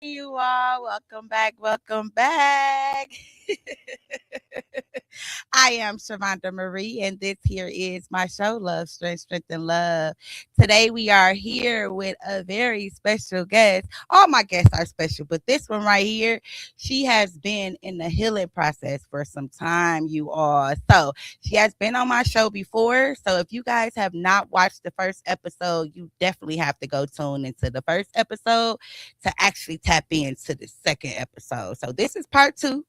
You all, welcome back, welcome back. I am Shavonda Marie, and this here is my show, Love, Strength, Strength, and Love. Today we are here with a very special guest. All my guests are special, but this one right here, she has been in the healing process for some time, you all. So she has been on my show before. So if you guys have not watched the first episode, you definitely have to go tune into the first episode to actually tap into the second episode. So this is part 2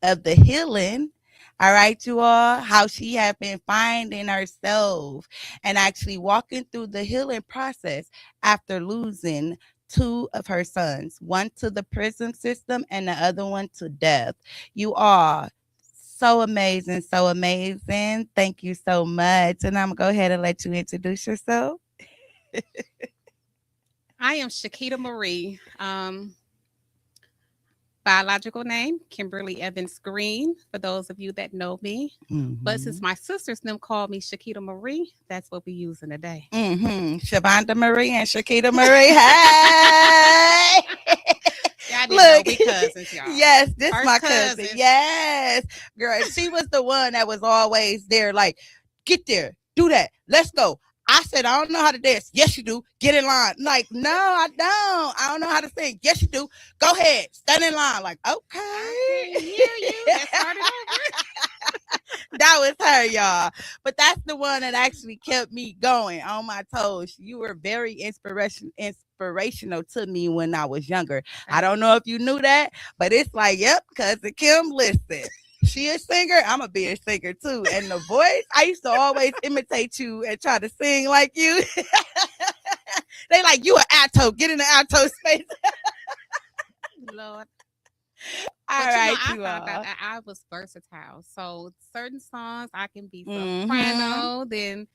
of the healing. All right, you all, how she has been finding herself and actually walking through the healing process after losing 2 of her sons, one to the prison system and the other one to death. You are so amazing, so amazing. Thank you so much. And I'm going to go ahead and let you introduce yourself. I am Sheiketa Marie. Biological name, Kimberly Evans Green, for those of you that know me. But since my sisters them call me Sheiketa Marie, that's what we using today. Shavonda Marie and Sheiketa Marie. Hey! Y'all didn't know we cousins, y'all. Yes, this First my cousin. Yes. Girl, she was the one that was always there, like, get there, do that, let's go. I said, I don't know how to dance. Yes, you do. Get in line. Like, no, I don't. I don't know how to sing. Yes, you do. Go ahead. Stand in line. Like, okay. I can hear you. Let's start it over. That was her, y'all. But that's the one that actually kept me going on my toes. You were very inspirational to me when I was younger. I don't know if you knew that, but it's like, yep, cousin Kim, listen. She a singer, I'm gonna be a singer too. And the voice, I used to always imitate you and try to sing like you. They like, you an alto, get in the alto space. Lord. All but right, I found out that I was versatile. So certain songs I can be soprano, then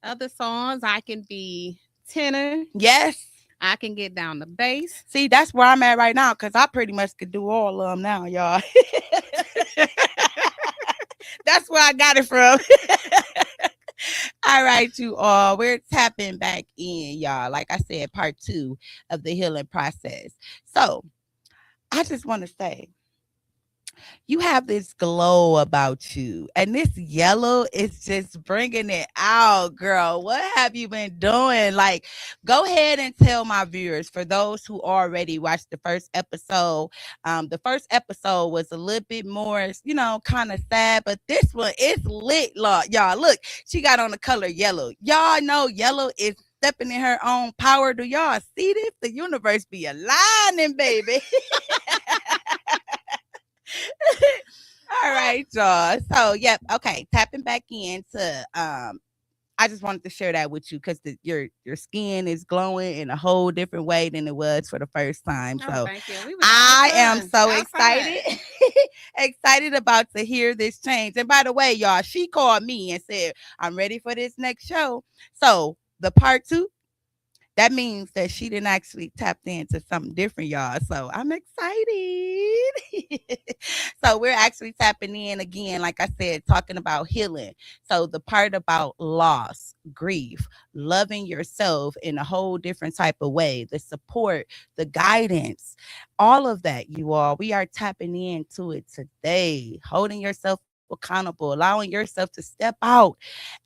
other songs I can be tenor. Yes. I can get down the bass. See, that's where I'm at right now, because I pretty much could do all of them now, y'all. That's where I got it from. All right, you all. We're tapping back in, y'all. Like I said, part 2 of the healing process. So I just want to say, You have this glow about you, and this yellow is just bringing it out, girl. What have you been doing? Like, go ahead and tell my viewers, for those who already watched the first episode. The first episode was a little bit more, kind of sad, but this one is lit, y'all. Look, she got on the color yellow. Y'all know yellow is stepping in her own power. Do y'all see this? The universe be aligning, baby. All right, y'all. So, yep. Okay, tapping back into I just wanted to share that with you because your skin is glowing in a whole different way than it was for the first time. Oh, So thank you. We was I having am fun so outside. excited, excited about to hear this change. And by the way, y'all, she called me and said, I'm ready for this next show. So the part two, that means that she didn't actually tap into something different, y'all. So I'm excited. So we're actually tapping in again, like I said, talking about healing. So the part about loss, grief, loving yourself in a whole different type of way, the support, the guidance, all of that, you all. We are tapping into it today, holding yourself accountable, allowing yourself to step out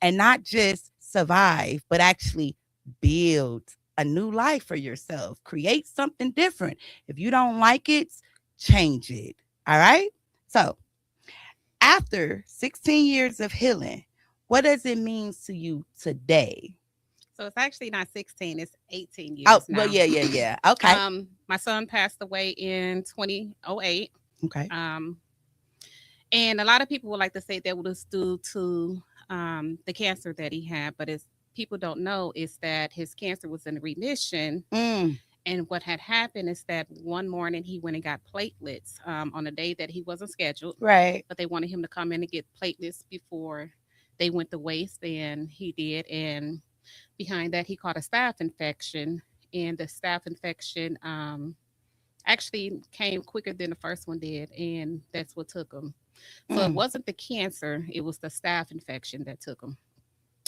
and not just survive, but actually build a new life for yourself. Create something different. If you don't like it, change it. All right? So, after 16 years of healing, what does it mean to you today? So it's actually not 16, it's 18 Oh, years well, now. yeah. Okay. My son passed away in 2008. Okay. And a lot of people would like to say that was due to the cancer that he had, but it's people don't know is that his cancer was in remission. Mm, And what had happened is that one morning he went and got platelets on a day that he wasn't scheduled, right. but they wanted him to come in and get platelets before they went to waste, and he did. And behind that, he caught a staph infection, and the staph infection actually came quicker than the first one did, and that's what took him. So it Mm, wasn't the cancer; it was the staph infection that took him.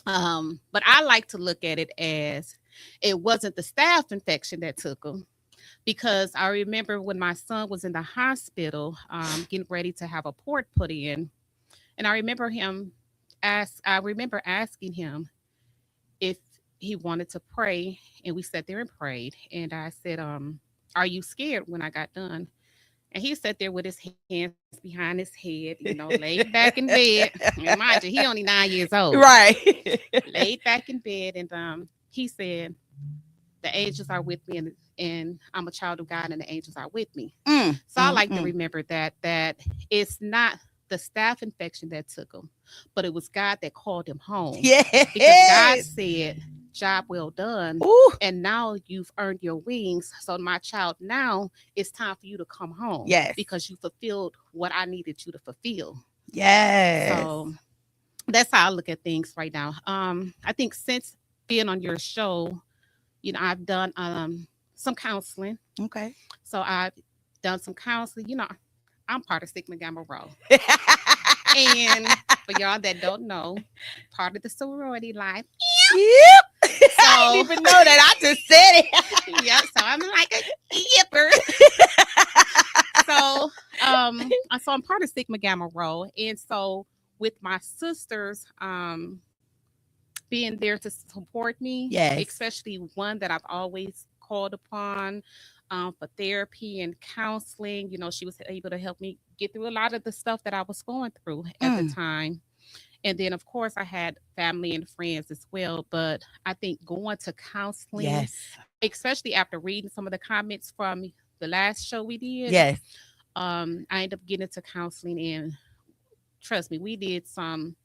But I like to look at it as it wasn't the staph infection that took him, because I remember when my son was in the hospital, getting ready to have a port put in, and I remember asking him if he wanted to pray, and we sat there and prayed, and I said, "Are you scared?" When I got done, and he sat there with his hands behind his head, laid back in bed. And mind you, he only 9 years old. right. Laid back in bed, and he said, "The angels are with me, and I'm a child of God, and the angels are with me." Mm, So I mm, like to mm. remember that it's not the staph infection that took him, but it was God that called him home, because God Yes. said, "Job well done, Ooh, and now you've earned your wings. So my child, now it's time for you to come home yes. because you fulfilled what I needed you to fulfill." Yes. So that's how I look at things right now. I think since being on your show, I've done some counseling. Okay. So I've done some counseling. I'm part of Sigma Gamma Rho. And for y'all that don't know, part of the sorority life. Yep. I didn't So even know that. I just said it. yeah, so I'm like a yipper. So so I'm part of Sigma Gamma Rho. And so with my sisters, being there to support me, Yes. especially one that I've always called upon for therapy and counseling. She was able to help me get through a lot of the stuff that I was going through at the Mm, time. And then, of course, I had family and friends as well. But I think going to counseling, yes. especially after reading some of the comments from the last show we did, Yes. I ended up getting into counseling. And trust me, we did some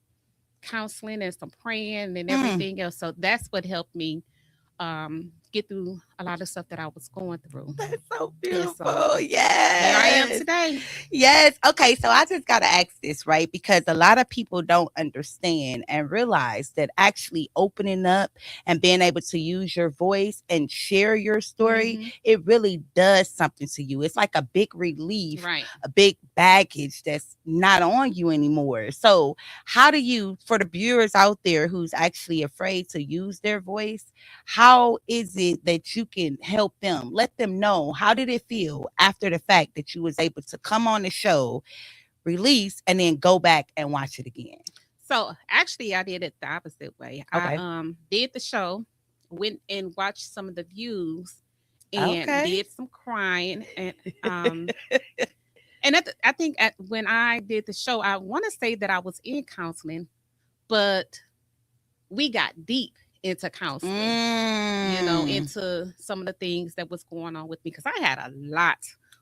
counseling and some praying and Mm. everything else. So that's what helped me get through a lot of stuff that I was going through. That's so And so beautiful. here I am Yes. today. Yes. Okay. So I just got to ask this, right? Because a lot of people don't understand and realize that actually opening up and being able to use your voice and share your story, Hmm. it really does something to you. It's like a big relief, Right. a big baggage that's not on you anymore. So, how do you, for the viewers out there who's actually afraid to use their voice, how is it that you can help them? Let them know, how did it feel after the fact that you was able to come on the show, release, and then go back and watch it again? So actually, I did it the opposite way. Okay. I did the show, went and watched some of the views, and Okay. did some crying, and I think when I did the show, I want to say that I was in counseling, but we got deep into counseling. Into some of the things that was going on with me because I had a lot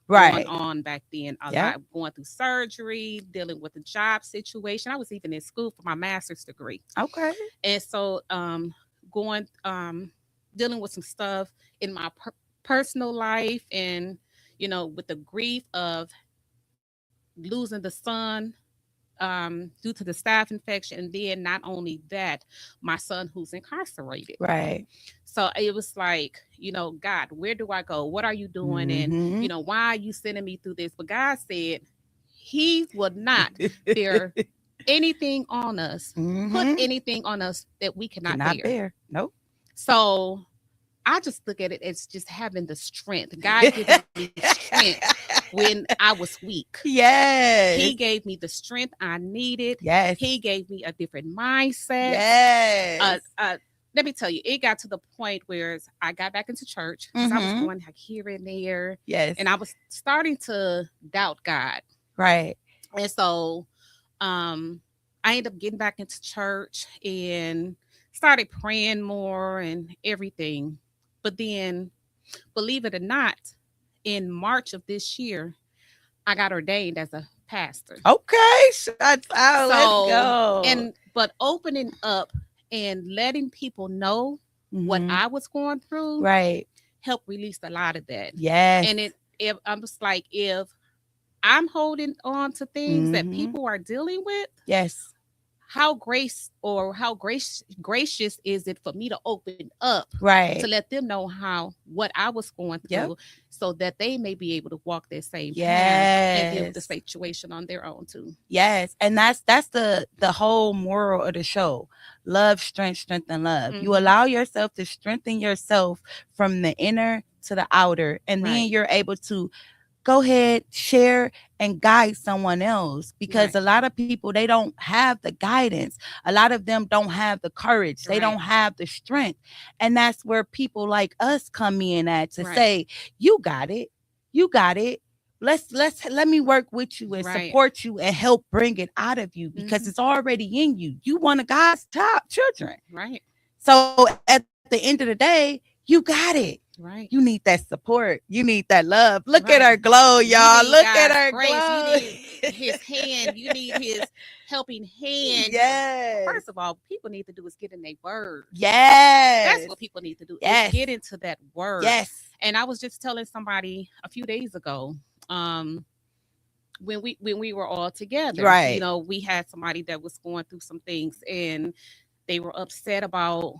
Right. going on back then. A Yeah. lot going through surgery, dealing with the job situation. I was even in school for my master's degree. Okay. And so going dealing with some stuff in my personal life and with the grief of losing the son due to the staph infection, and then not only that, my son who's incarcerated. Right. So it was like, God, where do I go? What are you doing? Mhm. And why are you sending me through this? But God said He would not bear anything on us, put anything on us that we cannot bear. Nope. So I just look at it as just having the strength. God giving me strength when I was weak. Yes. He gave me the strength I needed. Yes. He gave me a different mindset. Yes. Let me tell you, it got to the point where I got back into church because I was going like here and there. Yes. And I was starting to doubt God. Right. And so I ended up getting back into church and started praying more and everything. But then, believe it or not, in March of this year, I got ordained as a pastor. Okay, let's go. But opening up and letting people know what I was going through, right, helped release a lot of that. Yes. And I'm just like, if I'm holding on to things that people are dealing with, yes, how gracious is it for me to open up, right, to let them know what I was going through, so that they may be able to walk their same path and deal with the situation on their own too. Yes, and that's the whole moral of the show: love, strength, and love. You allow yourself to strengthen yourself from the inner to the outer, and then you're able to go ahead, share, and guide someone else, because a lot of people, they don't have the guidance. A lot of them don't have the courage. They don't have the strength. And that's where people like us come in at to say, you got it. You got it. Let me work with you and support you and help bring it out of you, because it's already in you. You one of God's top children. Right. So at the end of the day, you got it. Right. You need that support. You need that love. Look at her glow, y'all. Look at her grace. glow. You need his hand. You need his helping hand. Yes. First of all, people need to do is get in their word. Yes. That's what people need to do. Is get into that word. Yes. And I was just telling somebody a few days ago, when we were all together, right? We had somebody that was going through some things, and they were upset about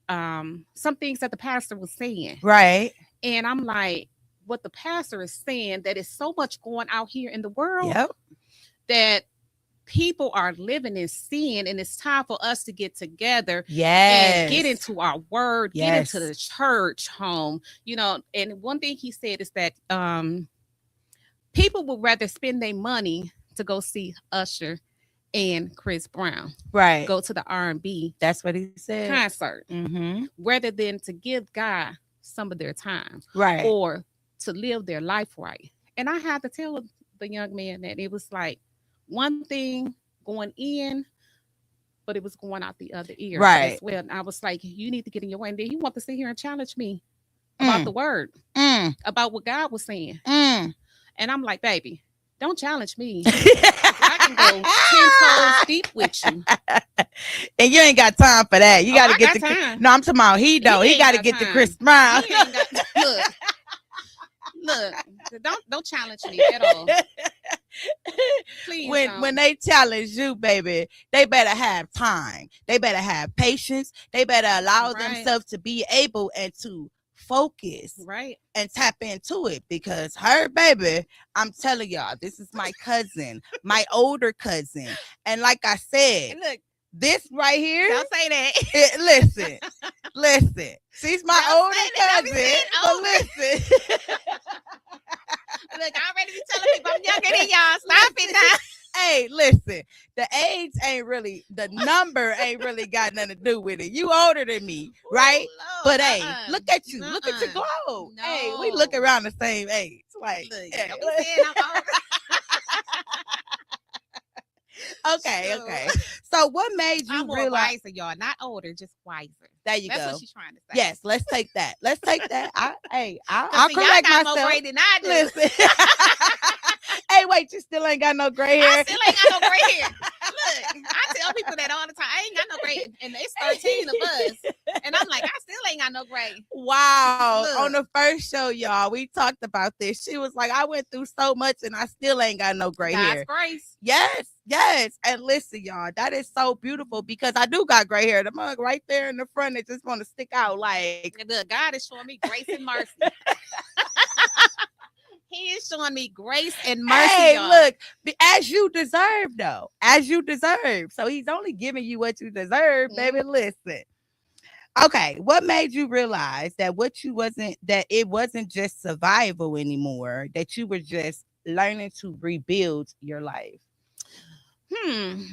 some things that the pastor was saying. Right. And I'm like, what the pastor is saying, that is so much going out here in the world that people are living in sin, and it's time for us to get together and get into our word, get into the church home, And one thing he said is that people would rather spend their money to go see Usher and Chris Brown, right? Go to the R&B. That's what he said. Concert, rather than to give God some of their time, right? Or to live their life right. And I had to tell the young man that it was like one thing going in, but it was going out the other ear, right? As well. And I was like, you need to get in your way. And then you want to sit here and challenge me about the word, about what God was saying. And I'm like, baby, don't challenge me. I can go 10 toes deep with you. And you ain't got time for that. You got to get the time. No, I'm talking about he got to get the Chris Brown. Look, don't challenge me at all. Please when they challenge you, baby, they better have time. They better have patience. They better allow themselves to be able and to focus and tap into it, because her baby, I'm telling y'all, this is my cousin, my older cousin, and like I said, look, this right here, don't say that. listen, she's my older cousin, but listen. Look, I already be telling people I'm younger than y'all. Stop it now. Hey, listen, the age ain't really, the number ain't really got nothing to do with it. You older than me, right? Oh Lord, But hey, look at you. Look at your glow. Hey, we look No. around the same age. Like, Look, hey, don't be saying I'm old. okay, Sure. okay. So what made I'm you more realize? wiser, y'all. Not older, just wiser. There you That's what go. she's trying to say. Yes, let's take that. Let's take that. Cause I'll see, y'all correct got more myself. gray than I do. Listen. Hey, wait, you still ain't got no gray I hair. still ain't got no gray hair. Look, I tell people that all the time. I ain't got no gray, and it's 13 of us, and I'm like, I still ain't got no gray. Wow. On Look, the first show, y'all, we talked about this. She was like, I went through so much and I still ain't got no gray God's hair. grace. Yes, yes. And listen, y'all, that is so beautiful because I do got gray hair. The mug right there in the front, it just want to stick out like. And look, God is showing me grace and mercy. He is showing me grace and mercy, Hey, y'all. look, as you deserve, though, as you deserve. So he's only giving you what you deserve, baby. Listen. Okay, what made you realize that that it wasn't just survival anymore, that you were just learning to rebuild your life?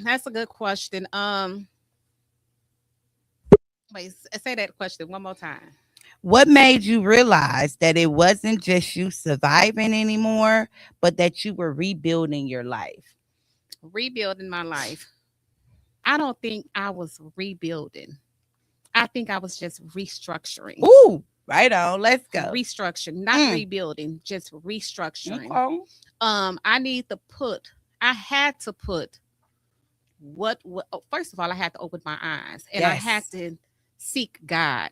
That's a good question. Wait, say that question one more time. What made you realize that it wasn't just you surviving anymore, but that you were rebuilding your life? Rebuilding my life. I don't think I was rebuilding. I think I was just restructuring. Ooh, right on. Let's go. Restructuring, not rebuilding, just restructuring. Okay. I need to put, I had to put first of all, I had to open my eyes and I had Yes. to seek God.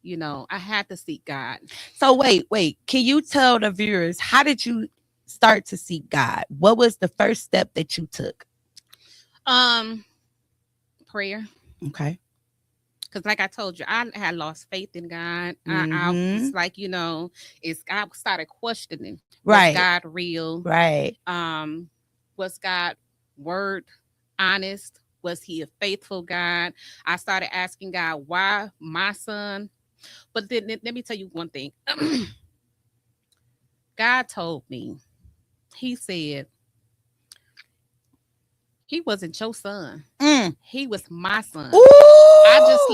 You know, I had to seek God. So wait. Can you tell the viewers, how did you start to seek God? What was the first step that you took? Prayer. Okay. Because like I told you, I had lost faith in God. I Mm-hmm. was like, I started questioning, was Right. God real? Right. Was God word honest? Was he a faithful God? I started asking God, why my son? But then let me tell you one thing. God told me, he said, he wasn't your son. He was my son. Ooh. I just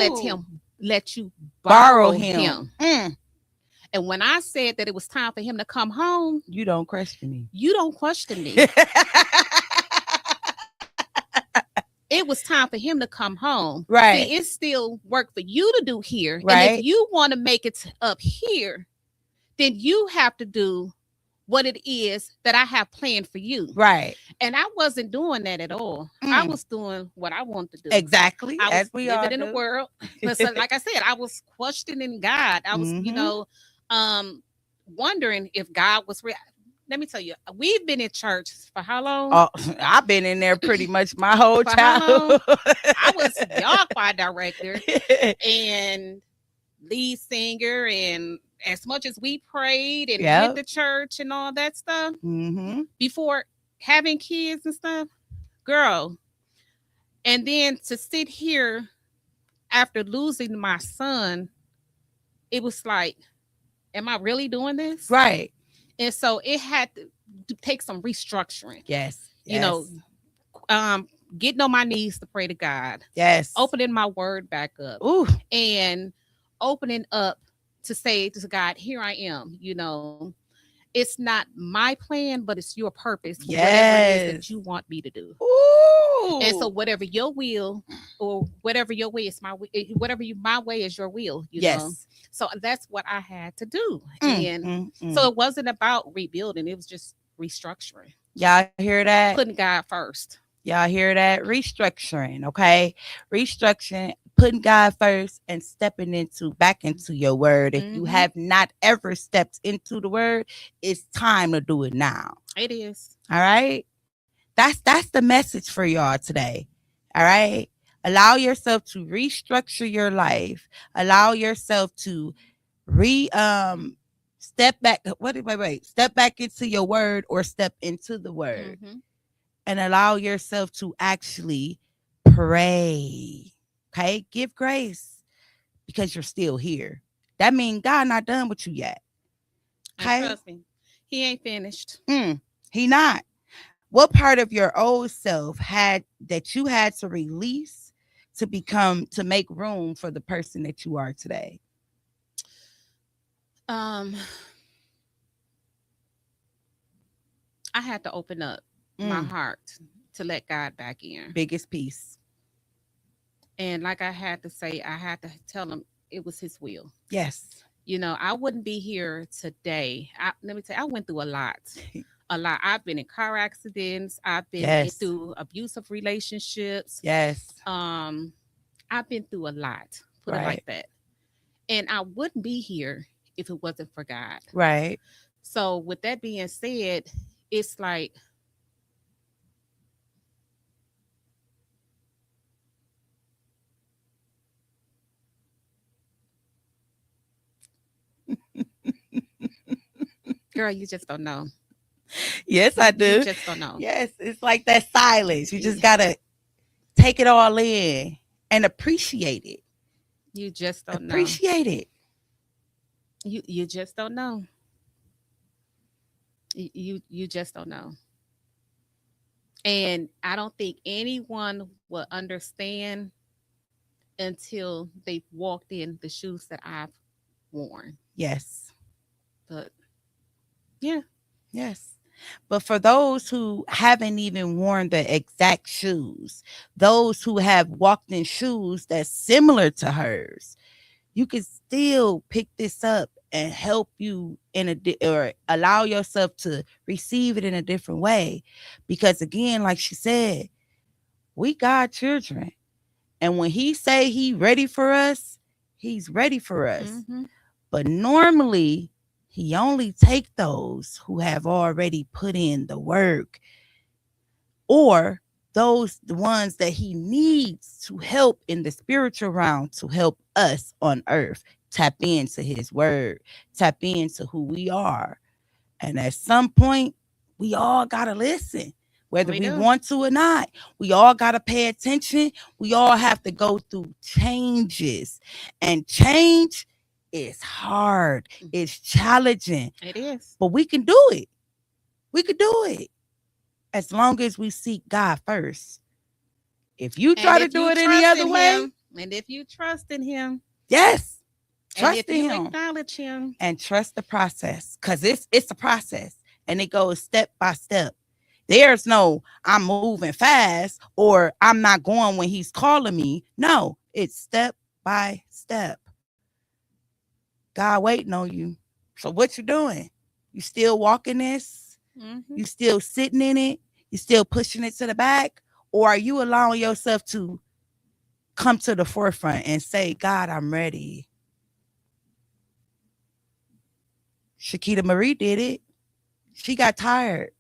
let you borrow him. And when I said that it was time for him to come home, You don't question me. you don't question me. It was time for him to come home. Right. See, it's still work for you to do here. Right. And if you want to make it up here, then you have to do what it is that I have planned for you. Right. And I wasn't doing that at all. I was doing what I wanted to do. Exactly. I was As we all living in the do. world. But so, like I said, I was questioning God. I was, wondering if God was real. Let me tell you, we've been in church for how long? Oh, I've been in there pretty much my whole For how long? childhood. I was y'all choir director and lead singer, and as much as we prayed and went to church and all that stuff before having kids and stuff, girl. And then to sit here after losing my son, it was like, am I really doing this? Right. And so it had to take some restructuring. Yes. You know, getting on my knees to pray to God. Yes. Opening my word back up. Ooh. And opening up to say to God, here I am. You know, it's not my plan, but it's your purpose. Whatever it is that you want me to do. Ooh. And so whatever your will or whatever your way is my way, my way is your will, you know. So that's what I had to do. So it wasn't about rebuilding, it was just restructuring. Y'all hear that? Putting God first. Y'all hear that? Restructuring, okay? Restructuring, putting God first and stepping back into your word. If you have not ever stepped into the word, it's time to do it now. It is. All right? That's the message for y'all today. All right? Allow yourself to restructure your life. Allow yourself to step back. Wait. Step back into your word or step into the word. And allow yourself to actually pray. Okay? Give grace because you're still here. That means God not done with you yet. Okay? And trust me, he ain't finished. He not. What part of your old self had that you had to release to make room for the person that you are today? Um, I had to open up my Mm, heart to let God back in. biggest piece. And like I had to say, I had to tell him it was his will. Yes. I wouldn't be here today. Let me tell you, I went through a lot. A lot. I've been in car accidents. I've been Yes. through abusive relationships. Yes. Um, I've been through a lot, put it like Right. that. And I wouldn't be here if it wasn't for God. Right. So, with that being said, it's like, girl, you just don't know. Yes, I You do. just don't know. Yes, it's like that silence. You just Y- gotta take it all in and appreciate it. You just don't know. Appreciate it. You just don't know. You just don't know. And I don't think anyone will understand until they've walked in the shoes that I've worn. Yes. But yeah, Yes. But for those who haven't even worn the exact shoes, those who have walked in shoes that's similar to hers, you can still pick this up and help you or allow yourself to receive it in a different way. Because again, like she said, we God children. And when he say he ready for us, he's ready for us. mm-hmm. But normally, he only take those who have already put in the work, or those the ones that he needs to help in the spiritual realm to help us on earth tap into his word, tap into who we are. And at some point, we all got to listen, whether We we do. want to or not. We all got to pay attention. We all have to go through changes. And change is hard, it's challenging, It is. but we can do it. We could do it as long as we seek God first. If you And try to if do you it any trust other in way, him, and if you trust in him, yes, and trust if in you him acknowledge him, and trust the process, because it's a process and it goes step by step. There's no I'm moving fast or I'm not going when he's calling me. No, it's step by step. God waiting on you. So what you doing? You still walking this? mm-hmm. You still sitting in it? You still pushing it to the back? Or are you allowing yourself to come to the forefront and say, God, I'm ready? Sheiketa Marie did it. She got tired.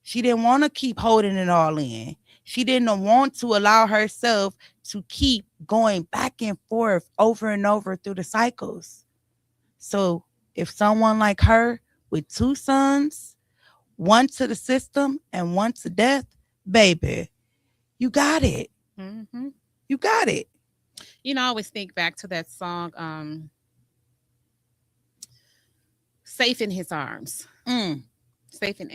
She didn't want to keep holding it all in. She didn't want to allow herself to keep going back and forth over and over through the cycles. So if someone like her with two sons, one to the system and one to death, baby, you got it. Mm-hmm. You got it. I always think back to that song, "Safe in His Arms." Mm. Safe in,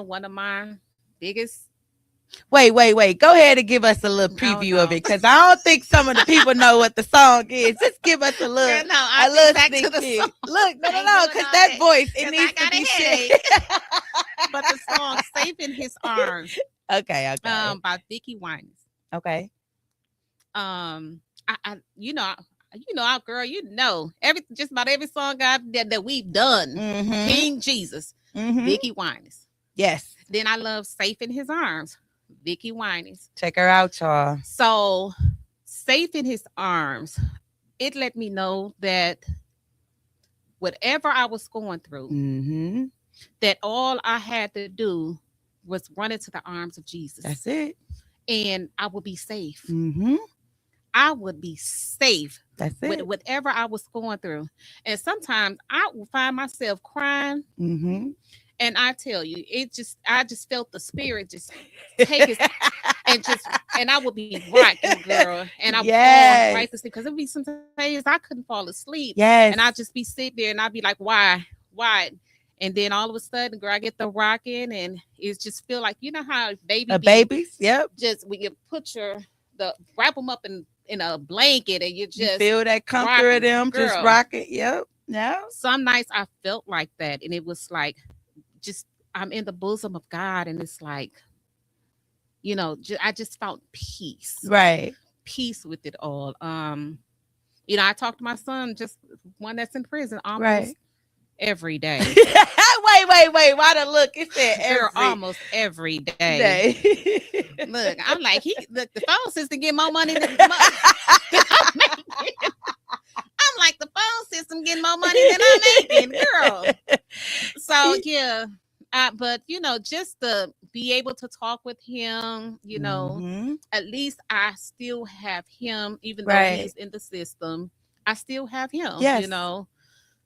one of my biggest. Wait. Go ahead and give us a little Oh preview of no, it, because I don't think some of the people know what the song is. Just give us girl, no. I a think little back to sneak the song. peek. Look, I ain't no, doing because all that that voice, it because I needs to got be a shared. headache. But the song "Safe in His Arms," Okay. by Vicky Winans. Okay. Girl, every just about every song that we've done. Mm-hmm. King Jesus, Mm-hmm. Vicky Winans. Yes. Then I love "Safe in His Arms," Vicky Winans. Check her out, y'all. So, "Safe in His Arms," it let me know that whatever I was going through, Mm-hmm. that all I had to do was run into the arms of Jesus, That's it. and I would be safe. Mm-hmm. I would be safe That's with it. whatever I was going through. And sometimes I would find myself crying. Mm-hmm. And I tell you, I just felt the spirit just take it and I would be rocking, girl, and I would fall right Yes. to sleep because there'd be some days I couldn't fall asleep, and Yes. I'd just be sitting there and I'd be like, why? And then all of a sudden, girl, I get the rocking, and it just feel like, you know how baby A be babies. Yep. just when you put the wrap them up in a blanket and you You just feel that rock comfort of 'em. them just Girl, rocking. Yep. Yeah. some nights I felt like that, and it was like just I'm in the bosom of God, and it's like, I just felt Right. peace with it all. I talk to my son, just one that's in prison, almost Right. every day. Wait. Why the look? It said Girl, every almost every day. day. Look, I'm like, the phone system get more money than I'm making. I'm like, the phone system getting more money than I'm making, girl. So yeah, but just to be able to talk with him, Mhm. at least I still have him, even though Right. he's in the system. I still have him. Yes.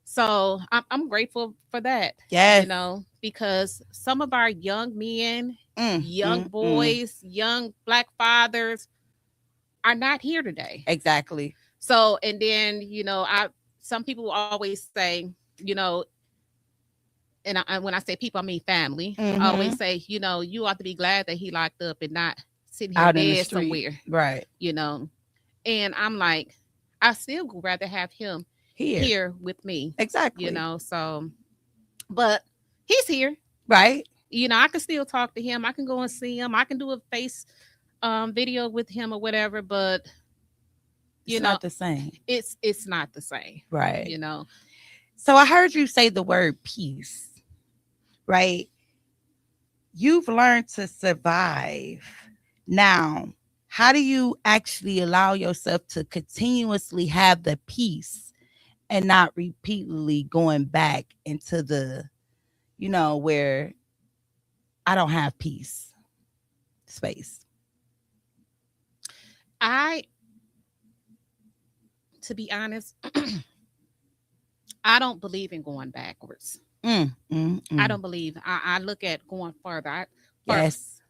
So I'm grateful for that, Yes. because some of our young men, Mm, young mm, mm. boys, young Black fathers are not here today. Exactly. So, and then, some people always say, you know, and when I say people, I mean family. I always Mhm. say, you ought to be glad that he locked up and not sitting here Out in the dead street. somewhere, Right. you know. And I'm like, I still would rather have him Here. here with me, Exactly. So, but he's here. Right. I can still talk to him. I can go and see him. I can do a face video with him or whatever, but It's not the same. it's not the same, Right. you know. So I heard you say the word peace, right? You've learned to survive. Now, how do you actually allow yourself to continuously have the peace and not repeatedly going back into the, where I don't have peace space? I To be honest, I don't believe in going backwards. Mm, mm, I mm. don't believe. I look at going further, Yes.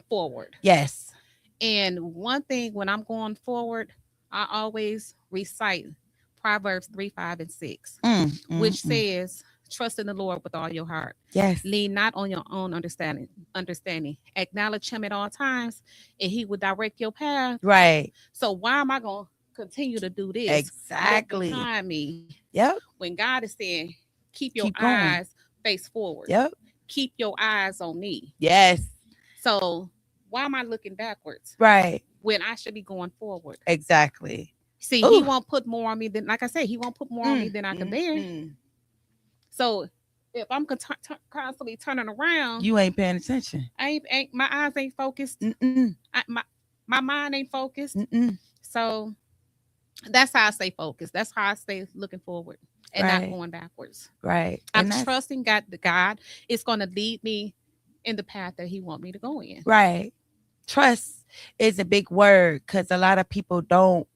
forward. Yes. And one thing, when I'm going forward, I always recite Proverbs 3, 5, and 6, Mm, mm, which mm. says, "Trust in the Lord with all your heart. Yes. Lean not on your own understanding. Understanding. Acknowledge Him at all times, and He will direct your path." Right. So why am I going to continue to do this? Look Exactly. behind me Yep. when God is saying, "Keep your Keep going. eyes face forward. Yep. Keep your eyes on me." Yes. So why am I looking backwards Right. when I should be going forward? Exactly. See, He Ooh. won't put more on me than, like I say, He won't put more on me Mm, than I can mm, bear. mm. So if I'm constantly turning around, You ain't paying attention. ain't my eyes ain't focused. Mm-mm. My mind ain't focused. Mm-mm. So that's how I stay focused. That's how I stay looking forward and not Right. going backwards. Right. I'm And that's trusting God. The God is going to lead me in the path that He want me to go in. right. Trust is a big word because a lot of people don't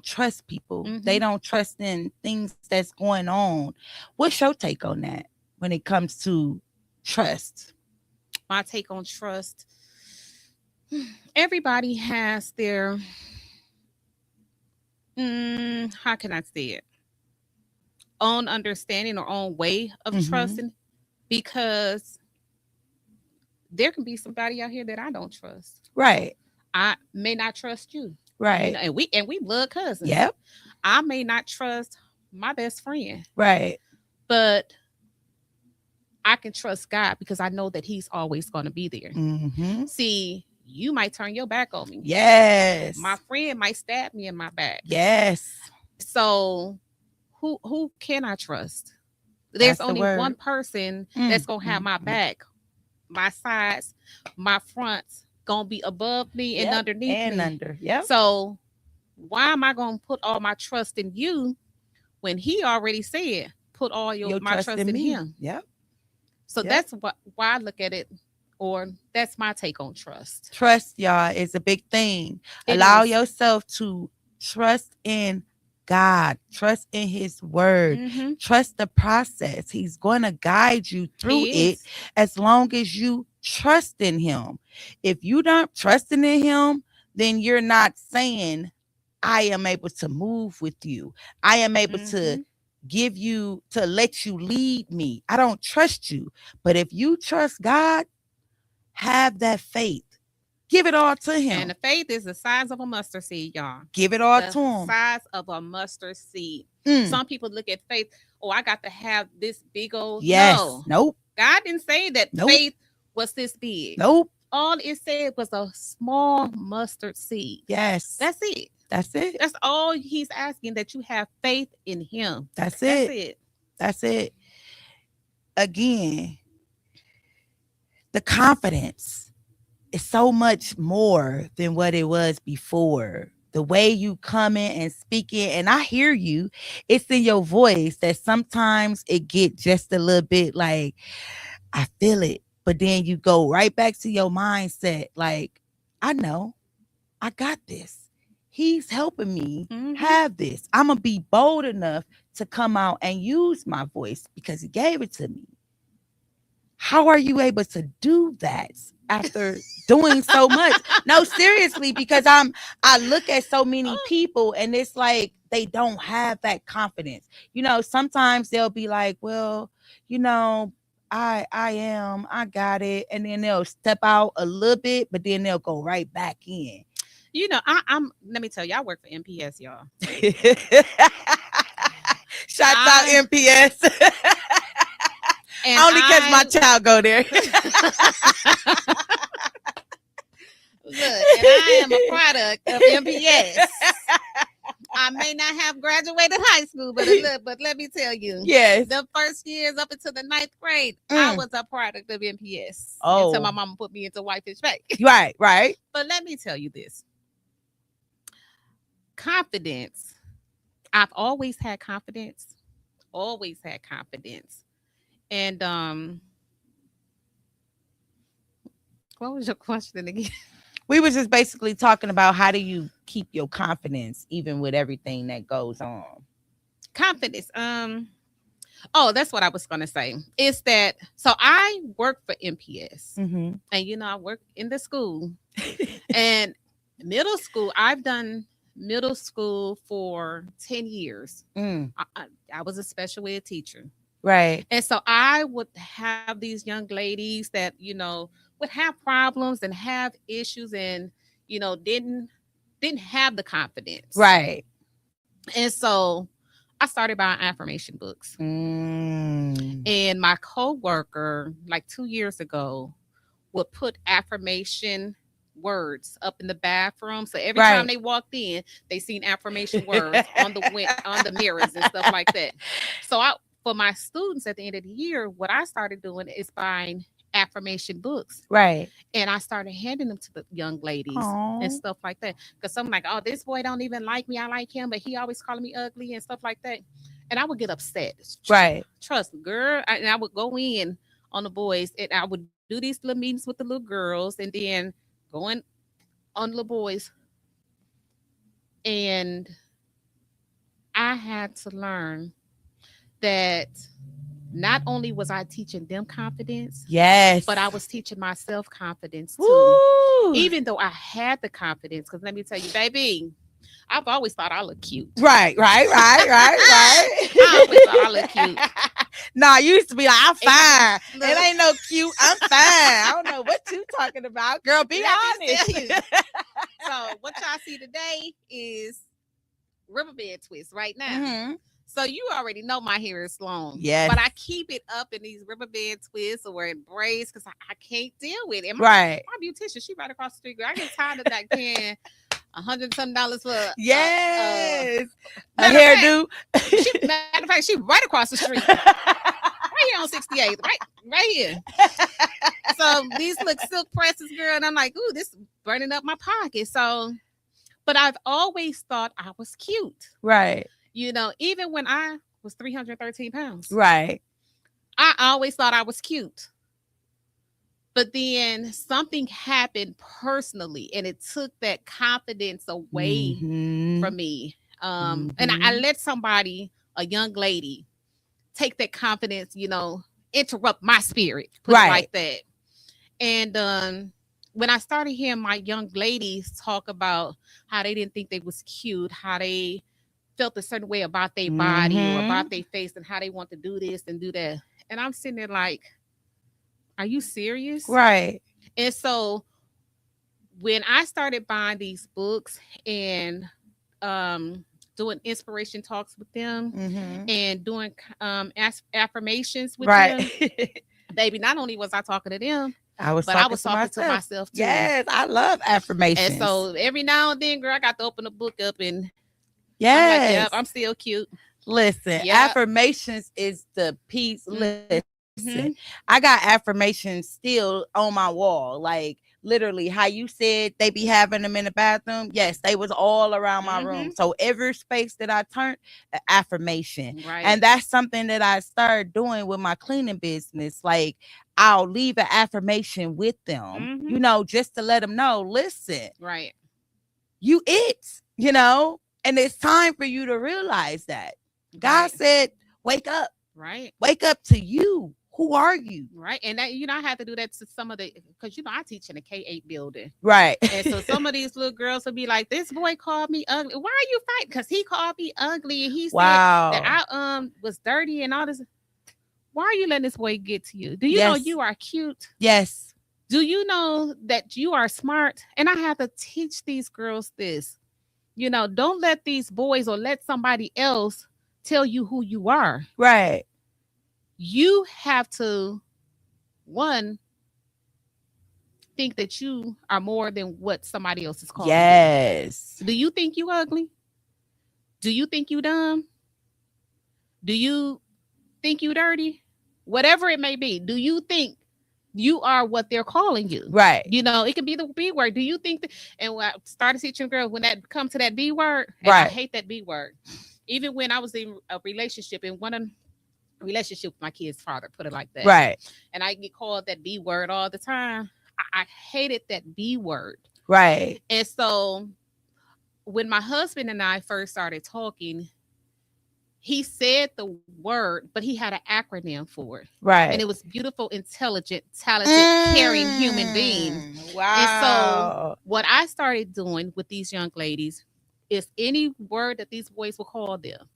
trust people. They Hmm. don't trust in things that's going on. What's your take on that when it comes to trust? My take on trust. Everybody has their how can I say it, own understanding or own way of Mm-hmm. trusting, because there can be somebody out here that I don't trust. Right. I may not trust you, Right. and we blood cousins. Yep. I may not trust my best friend, Right. but I can trust God because I know that He's always going to be there. Mm-hmm. See, you might turn your back on me. Yes. My friend might stab me in my back. Yes. So who can I trust? There's That's the only one word. person Mm, that's gonna have mm, my mm. back, my sides, my fronts gonna be above me and Yep. underneath And me. under. Yep. So why am I gonna put all my trust in you when He already said put all Your my trust trust in in me. Him? Yep. So Yep. that's why I look at it, or that's my take on trust. Trust, y'all, is a big thing. It Allow is. yourself to trust in God, trust in His word, Mm-hmm. trust the process. He's going to guide you through He it is. as long as you trust in Him. If you don't trust in Him, then you're not saying, I am able to move with you. I am able to Mm-hmm. give you to let you lead me. I don't trust you. But if you trust God, have that faith. Give it all to And him. the faith is the size of a mustard seed, y'all. Give it all The to him. size of a mustard seed. Mm. Some people look at faith, oh, I got to have this big old. Yes. No. Nope. God didn't say that Nope. faith was this big. Nope. All it said was a small mustard seed. Yes. That's it. That's it. That's all he's asking, that you have faith in him. That's That's it. it. That's it. Again, the confidence is so much more than what it was before. The way you come in and speak it, and I hear you, it's in your voice that sometimes it get just a little bit like, I feel it. But then you go right back to your mindset, like, I know, I got this. He's helping me have this. I'm going to be bold enough to come out and use my voice because he gave it to me. How are you able to do that after doing so much? No, seriously, because I look at so many people and it's like they don't have that confidence. You know, sometimes they'll be like, well, you know, I got it. And then they'll step out a little bit, but then they'll go right back in. You know, I'm let me tell you, I work for MPS, y'all. Shouts out MPS. And only because my child go there. Look, and I am a product of MPS. I may not have graduated high school, but let me tell you, yes, the first years up until the 9th grade, I was a product of MPS. Oh, until my mama put me into Whitefish Bay. Right, right. But let me tell you this: confidence. I've always had confidence. Always had confidence. And what was your question again? We was just basically talking about how do you keep your confidence even with everything that goes on. Confidence. Oh, that's what I was gonna say. Is that so? I work for MPS, and you know I work in the school and middle school. I've done middle school for 10 years. I was a special ed teacher. Right. And so I would have these young ladies that, you know, would have problems and have issues and, you know, didn't have the confidence. Right. And so I started buying affirmation books. And my coworker, like 2 years ago, would put affirmation words up in the bathroom. So every time they walked in, they seen affirmation words on the mirrors and stuff like that. So for my students at the end of the year, what I started doing is buying affirmation books. Right. And I started handing them to the young ladies and stuff like that. Because I'm like, oh, this boy don't even like me. I like him, but he always calling me ugly and stuff like that. And I would get upset. Right. Trust me, girl. And I would go in on the boys and I would do these little meetings with the little girls and then going on the boys. And I had to learn that not only was I teaching them confidence, yes, but I was teaching myself confidence too. Woo. Even though I had the confidence, because let me tell you, baby, I've always thought I look cute. Right. I always thought I look cute. Nah, you used to be like, I'm fine. It ain't no cute. I'm fine. I don't know what you talking about, girl. Be honest. So what y'all see today is riverbed twist right now. So you already know my hair is long. Yes. But I keep it up in these riverbed twists or in braids because I can't deal with it. My beautician, she right across the street. Girl, I get tired of that paying $100 for yes. A hairdo. Matter of fact, she right across the street. Right here on 68th. Right here. So these look silk presses, girl. And I'm like, ooh, this is burning up my pocket. So, but I've always thought I was cute. Right. You know, even when I was 313 pounds. Right. I always thought I was cute. But then something happened personally and it took that confidence away from me. And I let somebody, a young lady, take that confidence, you know, interrupt my spirit. Put it like that. And when I started hearing my young ladies talk about how they didn't think they was cute, how they felt a certain way about their body or Mm-hmm. about their face and how they want to do this and do that. And I'm sitting there like, are you serious? Right. And so when I started buying these books and doing inspiration talks with them Mm-hmm. and doing affirmations with Right. them, baby, not only was I talking to them, I was but I talking was to talking to myself. myself too. Yes, I love And affirmations. so every now and then, girl, I got to open the book up and I'm like, yep, Yes. I'm still cute. Listen, Yep. affirmations is the piece. Listen, Mm-hmm. I got affirmations still on my wall. Like literally how you said they be having them in the bathroom. Yes, they was all around my Mm-hmm. room. So every space that I turned, an affirmation. Right. And that's something that I started doing with my cleaning business. Like I'll leave an affirmation with them, Mm-hmm. just to let them know, listen, Right. you and it's time for you to realize that God Right. said, wake up, Right. wake up to you. Who are you? Right. And that, I had to do that to some of the, because, I teach in a K-8 building. Right. And so some of these little girls will be like, this boy called me ugly. Why are you fighting? Because he called me ugly. And he said that Wow. I was dirty and all this. Why are you letting this boy get to you? Do you know Yes. you are cute? Yes. Do you know that you are smart? And I have to teach these girls this. Don't let these boys or let somebody else tell you who you are. Right. You have to, one, think that you are more than what somebody else is calling Yes. you. Do you think you ugly? Do you think you dumb? Do you think you dirty? Whatever it may be, do you think you are what they're calling you? Right. It could be the B word. Do you think that? And when I started teaching girls, when that come to that B word, and I Right. hate that B word. Even when I was in a relationship, in one of relationship with my kid's father, put it like that. Right. And I get called that B word all the time. I hated that B word. Right. And so when my husband and I first started talking, he said the word, but he had an acronym for it. Right. And it was beautiful, intelligent, talented, caring human being. Wow. And so what I started doing with these young ladies is any word that these boys will call them,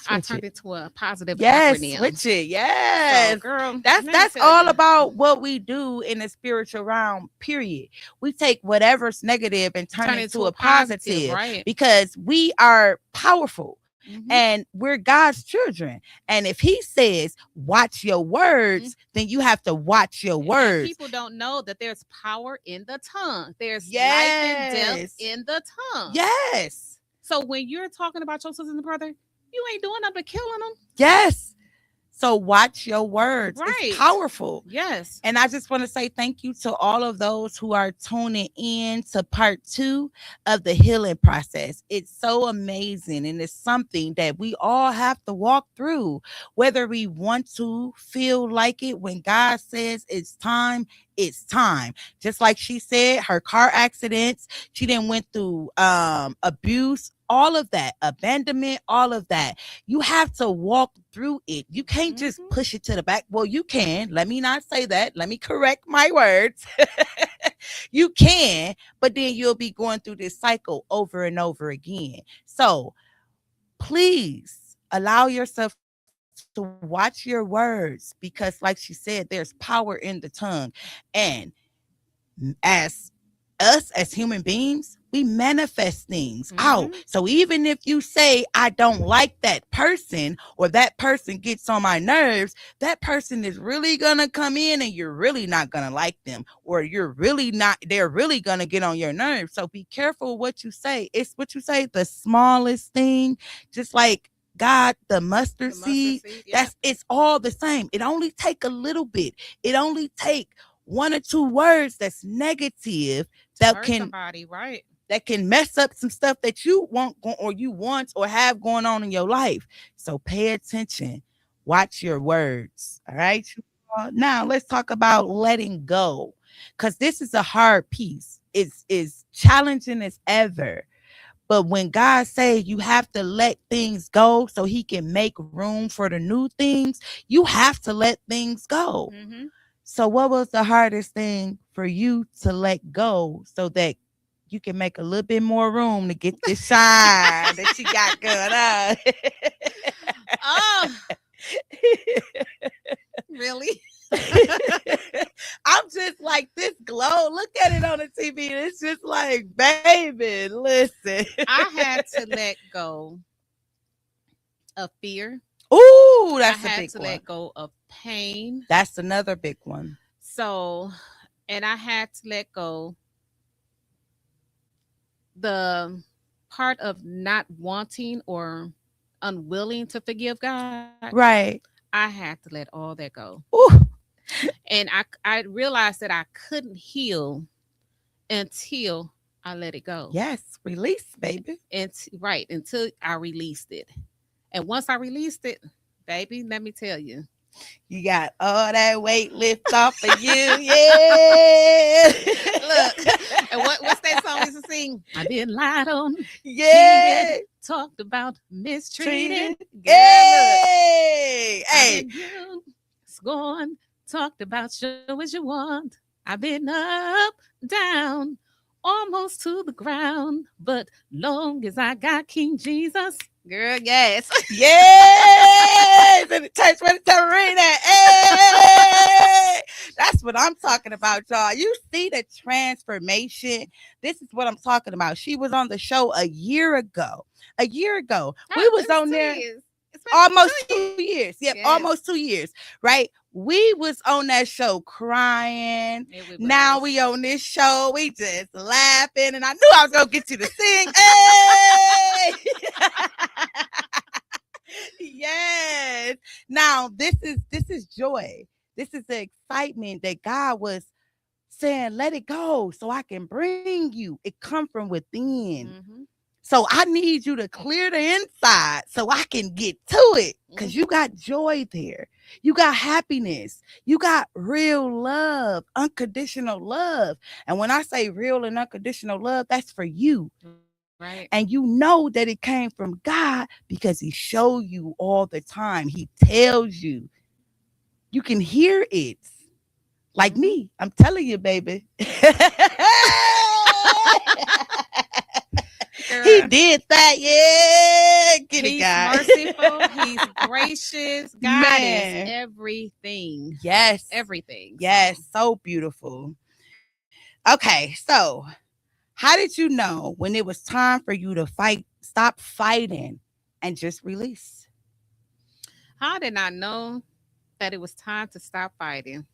I turned it to a positive acronym. Switch it. Yes. So, girl, that's all about what we do in the spiritual realm, period. We take whatever's negative and turn it into a positive, right? Because we are powerful. Mm-hmm. And we're God's children. And if he says, watch your words, then you have to watch your words. And people don't know that there's power in the tongue. There's life and death in the tongue. Yes. So when you're talking about your sisters and brother, you ain't doing nothing but killing them. Yes. So watch your words. Right. It's powerful. Yes. And I just want to say thank you to all of those who are tuning in to part 2 of the healing process. It's so amazing. And it's something that we all have to walk through, whether we want to feel like it. When God says it's time, it's time. Just like she said, her car accidents, she then went through abuse, all of that, abandonment, all of that. You have to walk through it. You can't just push it to the back. Well, you can. Let me not say that. Let me correct my words. You can, but then you'll be going through this cycle over and over again. So please allow yourself to watch your words, because like she said, there's power in the tongue. And as us as human beings, we manifest things out. So even if you say, I don't like that person, or that person gets on my nerves, that person is really gonna come in and you're really not gonna like them, or they're really gonna get on your nerves. So be careful what you say. It's what you say, the smallest thing, just like God, the mustard seed, it's all the same. It only take a little bit. It only take 1 or 2 words that's negative that can somebody, right? That can mess up some stuff that you want or have going on in your life. So pay attention. Watch your words. All right. Now let's talk about letting go, because this is a hard piece. It's challenging as ever. But when God says you have to let things go so he can make room for the new things, you have to let things go. So what was the hardest thing for you to let go so that you can make a little bit more room to get this shine that she got going Oh, on. really? I'm just like this glow. Look at it on the TV. It's just like, baby, listen. I had to let go of fear. Ooh, I that's a had big to one. let go of pain. That's another big one. So, and I had to let go the part of not wanting or unwilling to forgive God. Right. I had to let all that go. Ooh. And I realized that I couldn't heal until I let it go. Yes, release, baby. And right, until I released it. And once I released it, baby, let me tell you. You got all that weight lift off of you. Yeah. Look, and what's that song we used to sing? I've been lied on, Yeah. cheated, talked about, mistreated. Treated. Girl, look, Hey. I've Hey. been used, scorned, talked about, show as you want. I've been up, down, almost to the ground, but long as I got King Jesus, girl, yes. Yes. And the church where the tambourine at. Hey. That's what I'm talking about, y'all. You see the transformation. This is what I'm talking about. She was on the show a year ago. A year ago. We was It's on 2 there years. It's been almost 2 2 years. years. Yep, Yes. almost 2 years. Right? We was on that show crying. Yeah, we Now was. we on this show. We just laughing. And I knew I was gonna get you to sing. Hey! Yes. Now this is joy. This is the excitement that God was saying, let it go so I can bring you. It come from within. Mm-hmm. So I need you to clear the inside so I can get to it. Because you got joy there. You got happiness. You got real love, unconditional love. And when I say real and unconditional love, that's for you. Right. And you know that it came from God because he showed you all the time. He tells you. You can hear it. Like Mm-hmm. me. I'm telling you, baby. He Girl, did that. Yeah. Get it, he's God. merciful. He's gracious. God is Man. everything. Yes. Everything. Yes. So beautiful. Okay. So, how did you know when it was time for you to fight, stop fighting, and just release? How did I know that it was time to stop fighting?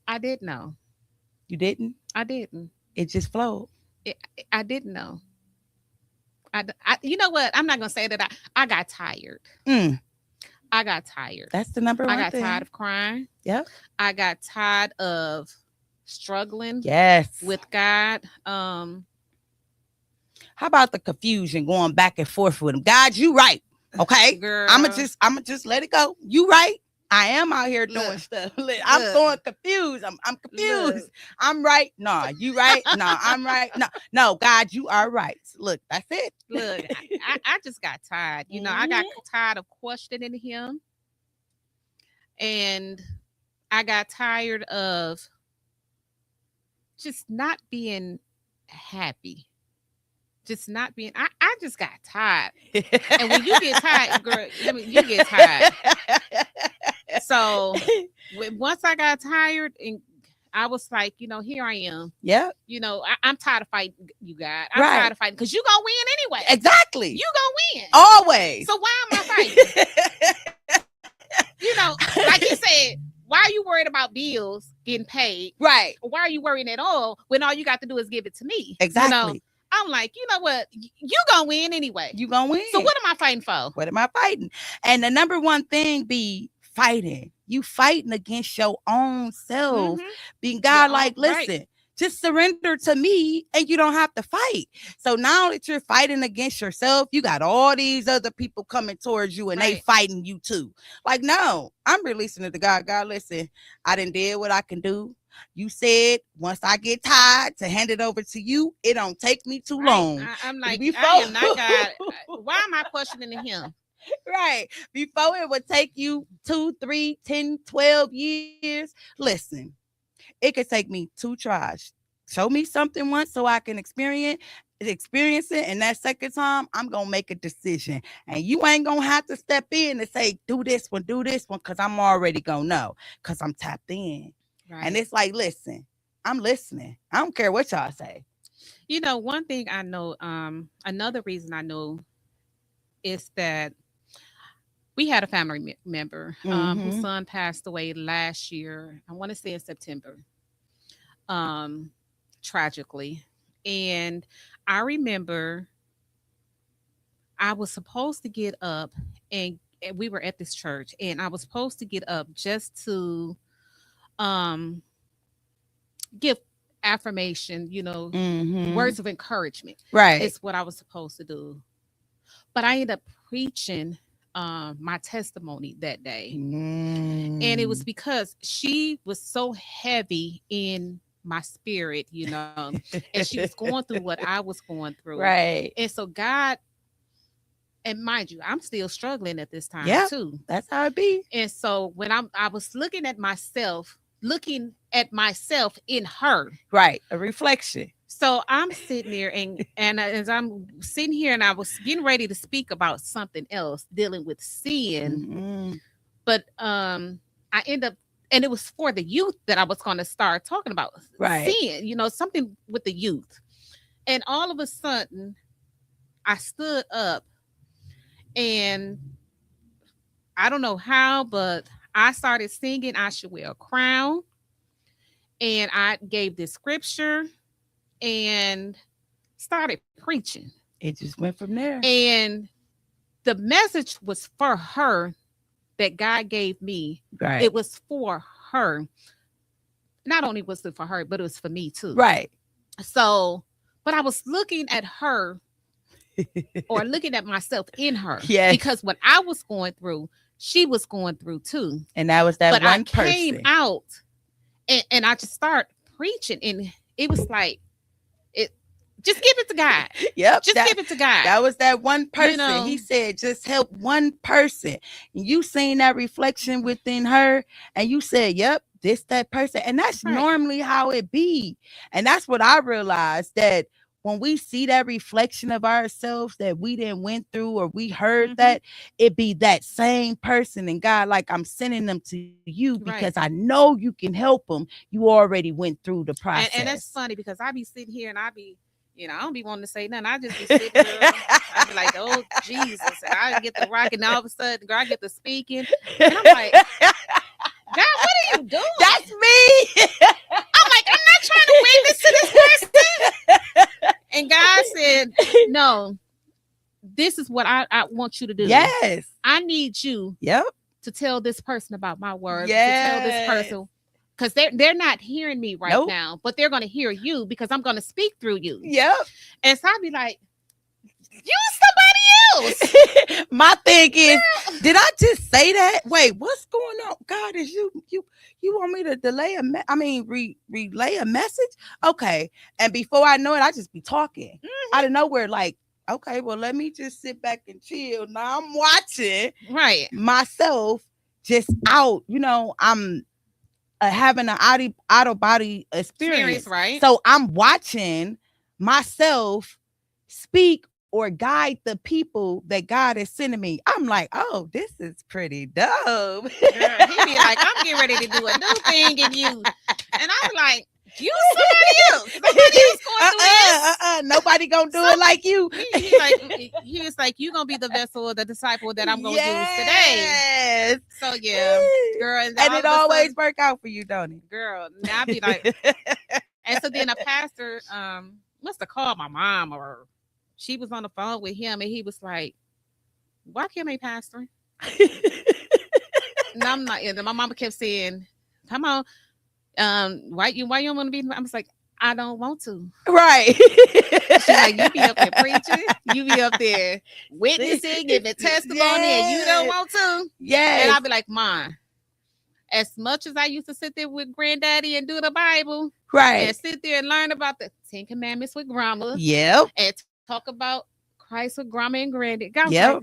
I did know. You didn't? I didn't. It just flowed. It, I didn't know. You know what? I'm not gonna say that I got tired. Mm, I got tired. that's the number I one got tired thing. of crying. Yep. I got tired of struggling Yes. with God. How about the confusion going back and forth with him? God, you right. Okay. Girl, I'ma just let it go. You right. I am out here doing look, stuff. I'm look, going confused. I'm look. confused. I'm right. Nah, you right. Nah, I'm right. No, God, you are right. Look, that's it. Look, I just got tired. You know, I got tired of questioning him, and I got tired of just not being happy. Just not being. I just got tired. And when you get tired, girl, you get tired. So once I got tired, and I was like, you know, here I am. Yep. You know, I'm tired of fighting you, God. I'm Right. tired of fighting because you gonna win anyway. Exactly. You gonna win. Always. So why am I fighting? You know, like you said, why are you worried about bills getting paid? Right. Why are you worrying at all when all you got to do is give it to me? Exactly. You know, I'm like, you know what? You gonna win anyway. You gonna win. So what am I fighting for? What am I fighting? And the number one thing be fighting. You fighting against your own self. Mhm. Being God, Your like, own- right. listen, just surrender to me and you don't have to fight. So now that you're fighting against yourself, you got all these other people coming towards you and they Right. fighting you too. Like, no, I'm releasing it to God. God, listen, I done did what I can do. You said once I get tired to hand it over to you, it don't take me too long. I'm like, Before- I am not God. Why am I questioning him? Right. Before it would take you 2, 3, 10, 12 years. Listen, it could take me 2 tries show me something once so I can experience it, and that second time I'm gonna make a decision, and you ain't gonna have to step in and say do this one, because I'm already gonna know, because I'm tapped in. And Right. it's like, listen, I'm listening, I don't care what y'all say. You know, one thing I know, another reason I know is that we had a family member whose Mm-hmm. son passed away last year. I want to say in September, um, tragically. And I remember I was supposed to get up, and we were at this church, and I was supposed to get up just to um, give affirmation, Mm-hmm. words of encouragement. Right. It's what I was supposed to do. But I ended up preaching my testimony that day. And it was Mm. because she was so heavy in my spirit, and she was going through what I was going through. Right. And so God, and mind you, I'm still struggling at this time Yep. too. That's how it be. And so when I was looking at myself in her. Right. A reflection. So I'm sitting there, and as I'm sitting here, and I was getting ready to speak about something else dealing with sin, Mm-hmm. but I end up, and it was for the youth that I was going to start talking about Right. sin, something with the youth. And all of a sudden I stood up, and I don't know how, but I started singing I Should Wear a Crown, and I gave this scripture and started preaching. It just went from there. And the message was for her that God gave me. Right. It was for her. Not only was it for her, but it was for me too. Right. So, but I was looking at her or looking at myself in her. Yes. Because what I was going through, she was going through too. And that was that but one I person. came out, and I just started preaching, and it was like, just give it to God. Yep. Just give it to God. That was that one person. He said, just help one person. And you seen that reflection within her, and you said, yep, this, that person. And that's Right. normally how it be. And that's what I realized, that when we see that reflection of ourselves that we didn't went through, or we heard that, it be that same person. And God, like, I'm sending them to you because I know you can help them. You already went through the process. And that's funny, because I be sitting here and I be, I don't be wanting to say nothing. I just be sitting there. I be like, oh, Jesus. And I get the rock, and all of a sudden, girl, I get the speaking. And I'm like, God, what are you doing? That's me. I'm like, I'm not trying to witness to this person. And God said, no, this is what I want you to do. Yes. I need you to tell this person about my word. Yes. To tell this person. Because they're not hearing me right now, but they're going to hear you, because I'm going to speak through you. Yep. And so I'd be like, use somebody else. My thing is, did I just say that? Wait, what's going on? God, is you want me to relay a message? Okay. And before I know it, I just be talking out of nowhere, like, okay, well, let me just sit back and chill. Now I'm watching myself just out, I'm having an out of body experience, right? So I'm watching myself speak or guide the people that God is sending me. I'm like, oh, this is pretty dope. Girl, he be like, I'm getting ready to do a new thing in you, and I'm like, you somebody else. Somebody else going through this. Nobody gonna do it like you. He was like, you gonna be the vessel or the disciple that I'm gonna use today. So girl, and it always work out for you, don't it? Girl, now I be like, and so then a pastor must have called my mom, or she was on the phone with him, and he was like, why Kim ain't pastoring? And I'm not. And my mama kept saying, come on. Why you don't want to be? I was like, I don't want to. Right. She's like, you be up there preaching, you be up there witnessing, giving testimony, and you don't want to. Yeah. And I'll be like, Mom, as much as I used to sit there with granddaddy and do the Bible, and sit there and learn about the 10 Commandments with grandma, and talk about Christ with grandma and granddaddy. God, like,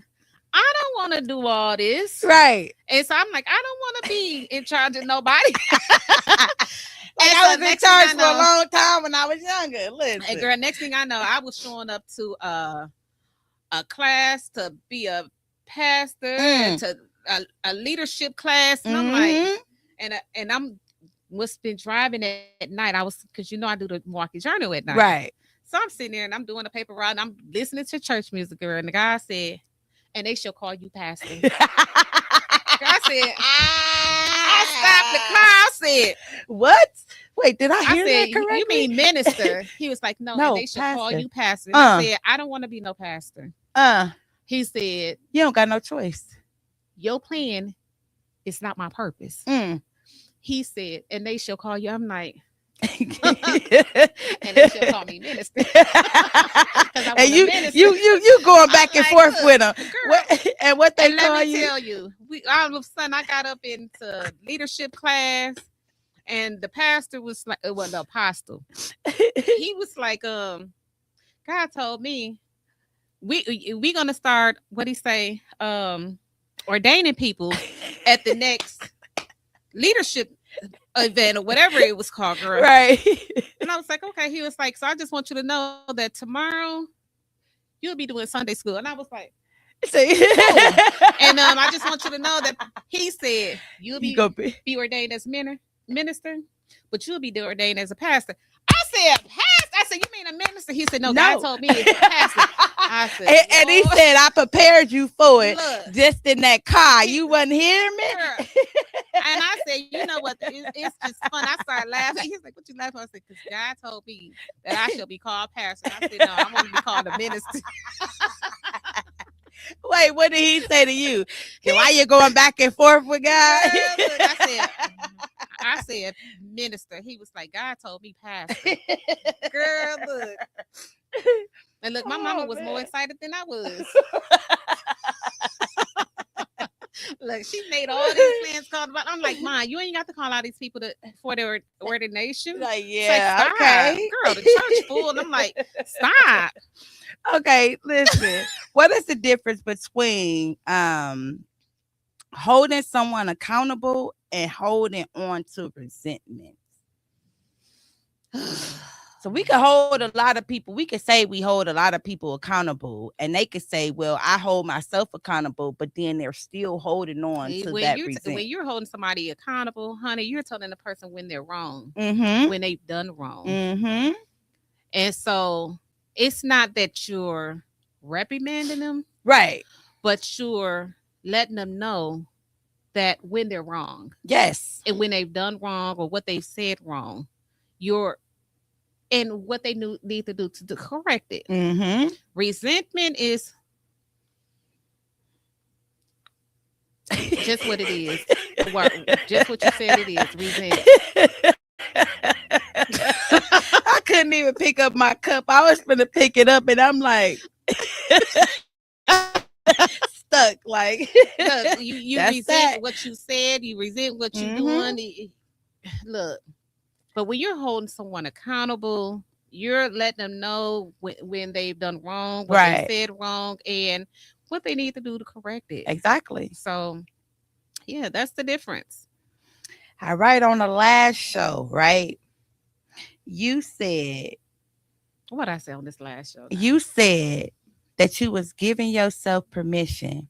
I don't want to do all this. Right. And so I'm like, I don't want to be in charge of nobody. Like And I so was in next thing church I for a know, long time when I was younger. and Listen. girl, next thing I know, I was showing up to a class to be a pastor and to a leadership class, and I'm like, Mm-hmm. and I'm was been driving at night. I was because I do the walking journal at night. Right. So I'm sitting there and I'm doing a paper route and I'm listening to church music, girl. And the guy said, and they shall call you pastor. I said, I stopped the car. I said, What? Wait, did I I hear said, that correctly? you mean minister? He was like, no, and No, they shall call pastor. you pastor. And I said, I don't want to be no pastor. He said, You don't got no choice. your plan is not my purpose. He said, and they shall call you. I'm like, and they shall call me minister. And you going back and forth with them. What, and what they call you? Let me tell you, all of a sudden I got up into leadership class, and the pastor was like, well, the apostle. He was like, God told me we gonna start, what he say, ordaining people at the next leadership event or whatever it was called, girl. Right. And I was like, okay. He was like, so I just want you to know that tomorrow you'll be doing Sunday school. And I was like, cool. And I just want you to know that he said you'll be ordained as minister, but you'll be ordained as a pastor. I said, pastor? I said, you mean a minister? He said, no. God told me it's a pastor. I said, and he said, I prepared you for it. Look, just in that car. You wasn't hearing me? And I said, you know what? It's just fun. I started laughing. He's like, what you laughing? I said, because God told me that I shall be called pastor. I said, no, I want to be called a minister. Wait, what did he say to you? Why you going back and forth with God? I said, minister. He was like, God told me pastor. Girl, look. And look, my mama was more excited than I was. Look, she made all these plans called about. I'm like, Mom, you ain't got to call all these people for their ordination. Like, yeah, like, okay. Girl, the church full. And I'm like, stop. Okay, listen. What is the difference between holding someone accountable and holding on to resentment? So we could hold a lot of people. We could say we hold a lot of people accountable, and they could say, "Well, I hold myself accountable," but then they're still holding on to that resentment. When you're holding somebody accountable, honey, you're telling the person when they're wrong, when they've done wrong, and so it's not that you're reprimanding them, right? But you're letting them know that when they're wrong, yes, and when they've done wrong or what they've said wrong, and what they need to do to correct it. Resentment is just what it is. Just what you said it is. Resentment. I couldn't even pick up my cup. I was going to pick it up, and I'm like stuck. Like, look, you resent what you said. You resent what you're doing. Look. But when you're holding someone accountable, you're letting them know when they've done wrong, what they said wrong, and what they need to do to correct it. Exactly. So, yeah, that's the difference. All right. On the last show, right? You said. What did I say on this last show? You said that you was giving yourself permission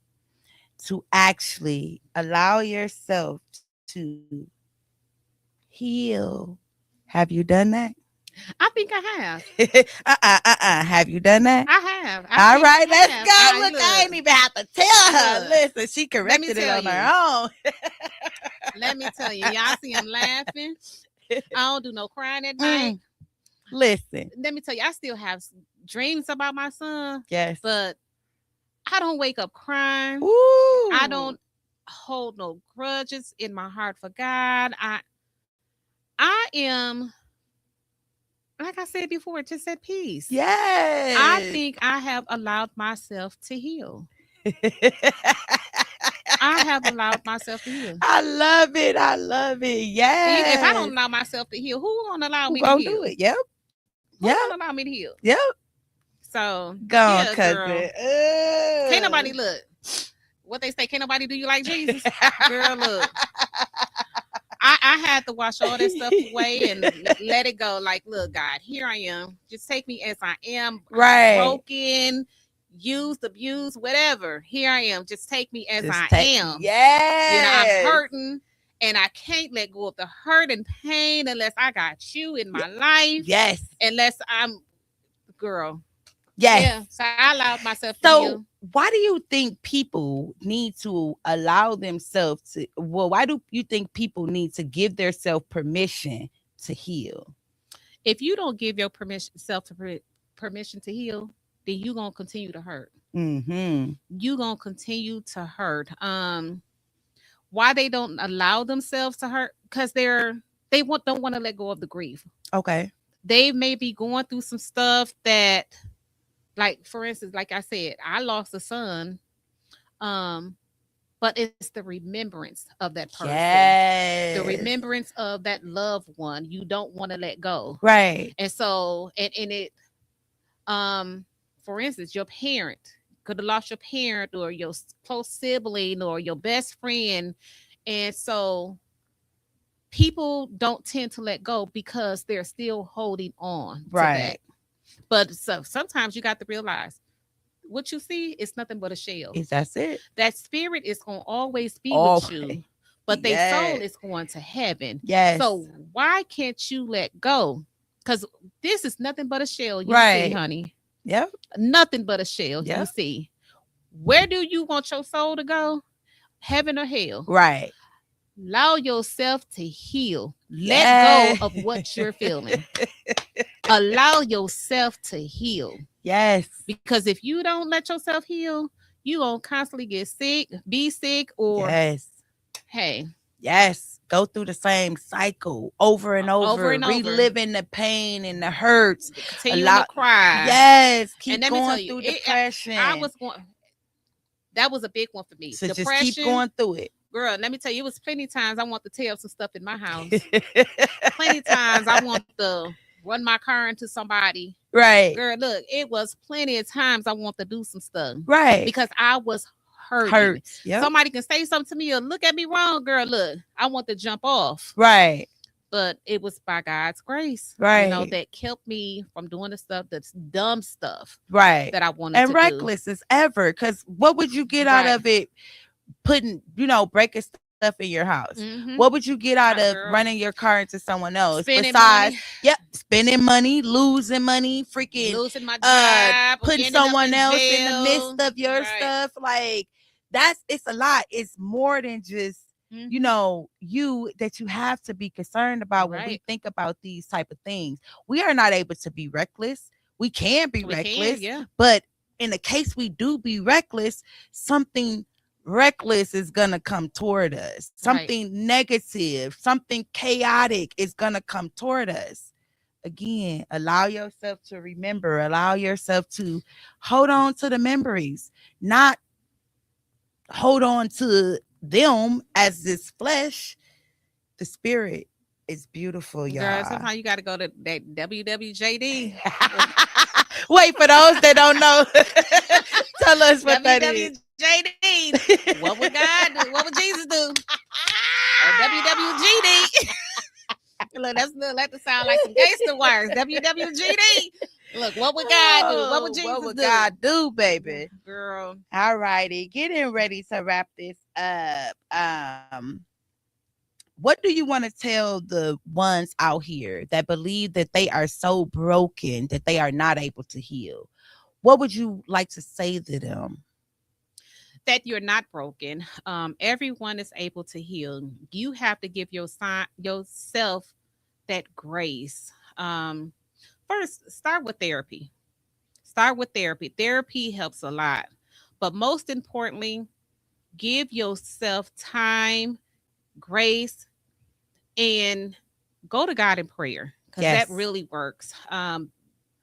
to actually allow yourself to heal. Have you done that? I think I have. Have you done that? I have. All right, let's go. Look, I ain't even have to tell her. Listen, she corrected it on her own. Let me tell you, y'all see I'm laughing. I don't do no crying at night. Listen. Let me tell you, I still have dreams about my son. Yes. But I don't wake up crying. Ooh. I don't hold no grudges in my heart for God. I am, like I said before, just at peace. Yes. I think I have allowed myself to heal. I have allowed myself to heal. I love it. I love it. Yes. If I don't allow myself to heal, who gonna allow me to heal? Do it? Yep. Who gonna allow me to heal? Yep. So go on, cousin. Can't nobody look. What they say, can't nobody do you like Jesus? Girl, look. I had to wash all that stuff away and let it go. Like, look, God, here I am. Just take me as I am, Right. broken, used, abused, whatever. Here I am. Just take me as Just I take. am. I'm Yes. hurting and I can't let go of the hurt and pain unless I got you in my life. Yes. Unless I'm, girl. Yes. Yeah. So I allowed myself to heal. So, why do you think people need to allow themselves to? Well, why do you think people need to give themselves permission to heal? If you don't give your permission to heal, then you're gonna continue to hurt. Mm-hmm. You're gonna continue to hurt. Why they don't allow themselves to hurt? Because don't want to let go of the grief. Okay. They may be going through some stuff that, like, for instance, like I said, I lost a son. Um, but it's the remembrance of that person, the Yes. remembrance of that loved one you don't want to let go. Right. And so, and it, um, for instance, your parent could have lost your parent or your close sibling or your best friend. And so people don't tend to let go because they're still holding on to that. Right. But so sometimes you got to realize what you see is nothing but a shell. Is that's it? That spirit is going to always be with Always. you, but their soul Yes. is going to heaven. Yes. So why can't you let go? Because this is nothing but a shell you see, Right. honey. Yep. Nothing but a shell you Yep. see. Where do you want your soul to go? Heaven or hell? Right. Allow yourself to heal. Let go Yes. of what you're feeling. Allow yourself to heal. Yes. Because if you don't let yourself heal, you gonna constantly get sick, be sick, or Yes. hey, Yes. Go through the same cycle over and over over, and over, reliving the pain and the hurts. continuing to cry. Yes. And Keep let me tell going you, through I depression. was going. That was a big one for me. So just keep Depression, going through it. girl. Let me tell you, it was plenty of times I want to tear up some stuff in my house. Plenty of times I want to run my car into somebody. Right. Girl, look, it was plenty of times I want to do some stuff. Right. Because I was hurting. Hurts. Yep. Somebody can say something to me or look at me wrong, girl. Look, I want to jump off. Right. But it was by God's grace, Right. that kept me from doing the stuff that's dumb stuff Right. that I wanted And to reckless as ever. Because what would you get out Right. of it putting, breaking stuff in your house? Mm-hmm. What would you get out of Girl. running your car into someone else? Spending Besides, money, yep, spending money, losing money, freaking losing my job, or putting ending up someone in else in the midst jail. of your Right. stuff. Like it's a lot. It's more than just you that you have to be concerned about when we Right. think about these type of things. We are not able to be reckless. We can be We can, reckless, yeah. but in the case we do be reckless, something reckless is gonna come toward us. Right. Something negative, something chaotic is gonna come toward us. Again, allow yourself to remember, allow yourself to hold on to the memories, not hold on to them as this flesh. The spirit is beautiful, Girl, y'all. sometimes you got to go to that WWJD. Wait, for those that don't know, tell us what that is. WWJD. What would God do? What would Jesus do? WWGD. Look, that to sound like some gangster words. WWGD. Look, what would God do? What would Jesus What would do? God do, baby? Girl. All righty, getting ready to wrap this up. What do you want to tell the ones out here that believe that they are so broken that they are not able to heal? What would you like to say to them? That you're not broken. Everyone is able to heal. You have to give yourself that grace. First, start with therapy. Start with therapy. Therapy helps a lot. But most importantly, give yourself time, grace, and go to God in prayer because that Yes. really works.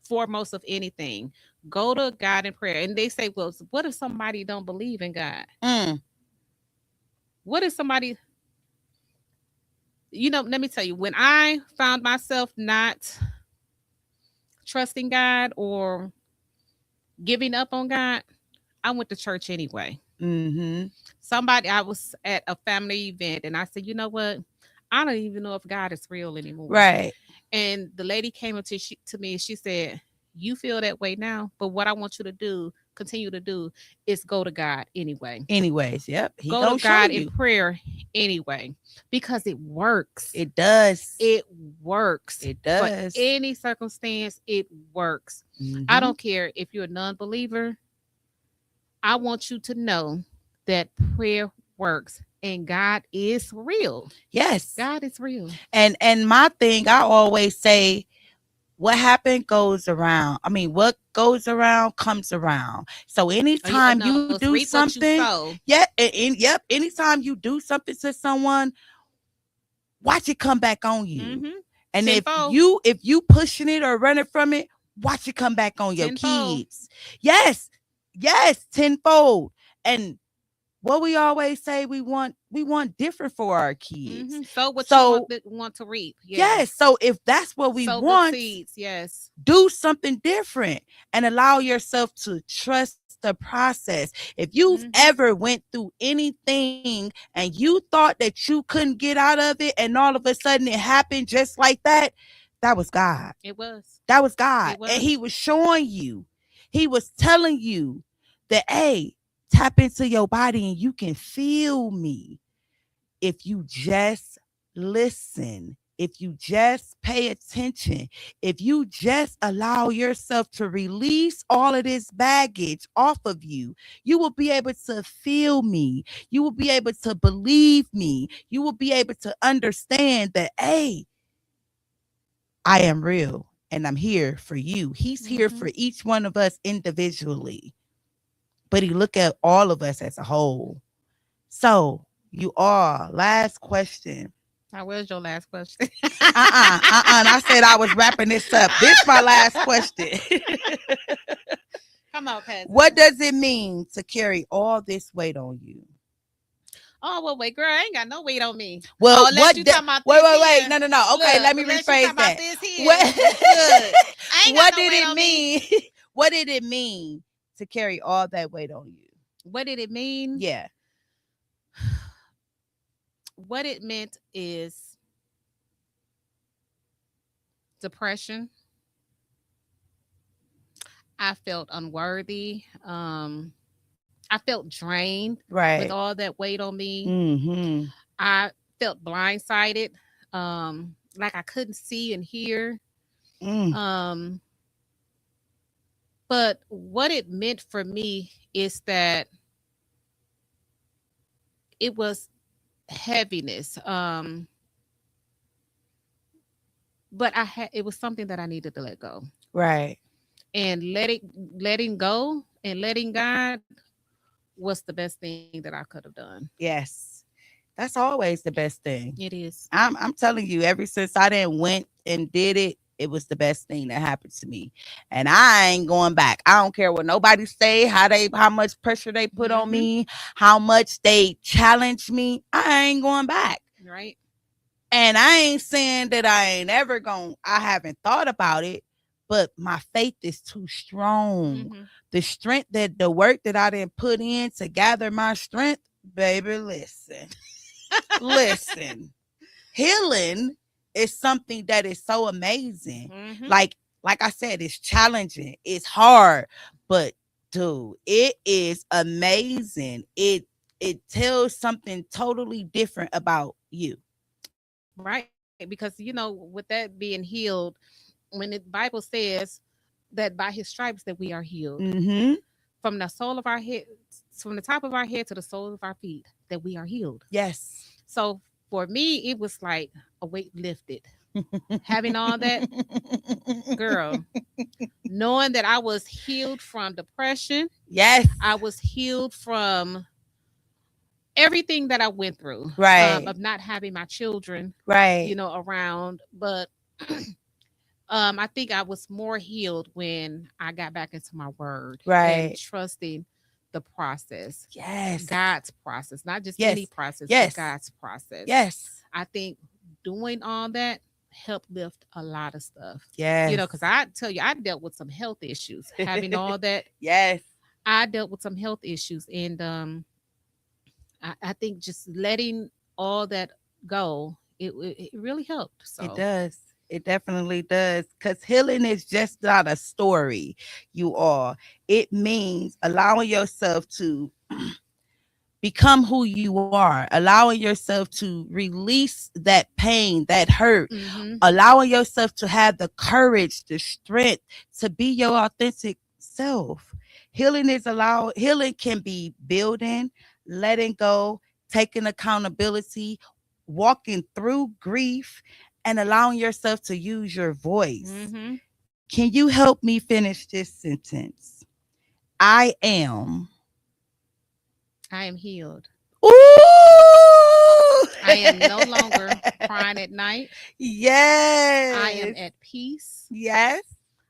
Foremost of anything, go to God in prayer. And they say, well, what if somebody don't believe in God? What if somebody, let me tell you, when I found myself not trusting God or giving up on God, I went to church anyway. Mm-hmm. I was at a family event and I said, you know what? I don't even know if God is real anymore. Right. And the lady came up to me and she said, "You feel that way now, but what I want you to do, continue to do, is go to God anyway. Anyways, yep. He Go to gonna show God in you. prayer anyway, because it works. It does. It works It for does. any circumstance. It works. I Hmm. don't care if you're a non-believer. I want you to know that prayer works and God is real. Yes. God is real. And my thing, I always say, what happened goes around. I mean, what goes around comes around. So anytime No, you it's do reap what you something, sow. yeah, yep, anytime you do something to someone, watch it come back on you. Mm-hmm. And Tenfold. if you pushing it or running from it, watch it come back on your Tenfold. kids. Yes. Yes, tenfold. And what we always say, we want different for our kids. Mm-hmm. Sow what you So want to reap. Yeah. yes, so if that's what we Sow good want, seeds. Yes. do something different and allow yourself to trust the process. If you've Mm-hmm. ever went through anything and you thought that you couldn't get out of it and all of a sudden it happened just like that was God. It was. That was God. It And he was. was showing you. He was telling you that, hey, tap into your body and you can feel me if you just listen, if you just pay attention, if you just allow yourself to release all of this baggage off of you, you will be able to feel me. You will be able to believe me. You will be able to understand that, hey, I am real and I'm here for you. He's here Mm-hmm. for each one of us individually, but he look at all of us as a whole. So you are. Last question. Now, where's your last question? And I said I was wrapping this up. This my last question. Come on, cousin. What does it mean to carry all this weight on you? Oh, well, wait, girl, I ain't got no weight on me. Well, Oh, unless you talking about this wait. here. No. Okay, Look, let me unless you talking rephrase about that. this here. What Look, I ain't got what no did weight it on me. mean? What did it mean to carry all that weight on you? What did it mean? Yeah. What it meant is depression. I felt unworthy. I felt drained with Right. all that weight on me. Mm-hmm. I felt blindsided, like I couldn't see and hear. Mm. Um, but what it meant for me is that it was heaviness. But it was something that I needed to let go. Right. And letting go and letting God was the best thing that I could have done. Yes. That's always the best thing. It is. I'm telling you, ever since I didn't went and did it, it was the best thing that happened to me. And I ain't going back. I don't care what nobody say, how much pressure they put on Mm-hmm. me, how much they challenge me. I ain't going back. Right. And I ain't saying that I haven't thought about it, but my faith is too strong. Mm-hmm. The strength the work that I didn't put in to gather my strength, baby, listen. Listen. Healing is something that is so amazing. Mm-hmm. Like I said, it's challenging, it's hard, but dude, it is amazing. It tells something totally different about you. Right. Because, with that being healed, when the Bible says that by his stripes that we are healed, Mm-hmm. from the sole of our head, from the top of our head to the sole of our feet, that we are healed. Yes. So for me, it was like a weight lifted. Having all that, girl, knowing that I was healed from depression, Yes. I was healed from everything that I went through, Right. of not having my children, Right. around. But I think I was more healed when I got back into my word and Right. trusting the process, Yes. God's process, not just any Yes. process, but Yes. God's process. Yes. I think doing all that helped lift a lot of stuff. Yes. Because I tell you, I dealt with some health issues. Having all that, Yes. I dealt with some health issues, and I think just letting all that go it really helped. It So does. It definitely does. Because healing is just not a story, you all. It means allowing yourself to become who you are, allowing yourself to release that pain, that hurt, hmm allowing yourself to have the courage, the strength to be your authentic self. Healing can be building, letting go, taking accountability, walking through grief, and allowing yourself to use your voice. hmm Can you help me finish this sentence? I am. I am healed. Ooh! I am no longer crying at night. I am Yes. at peace. Yes.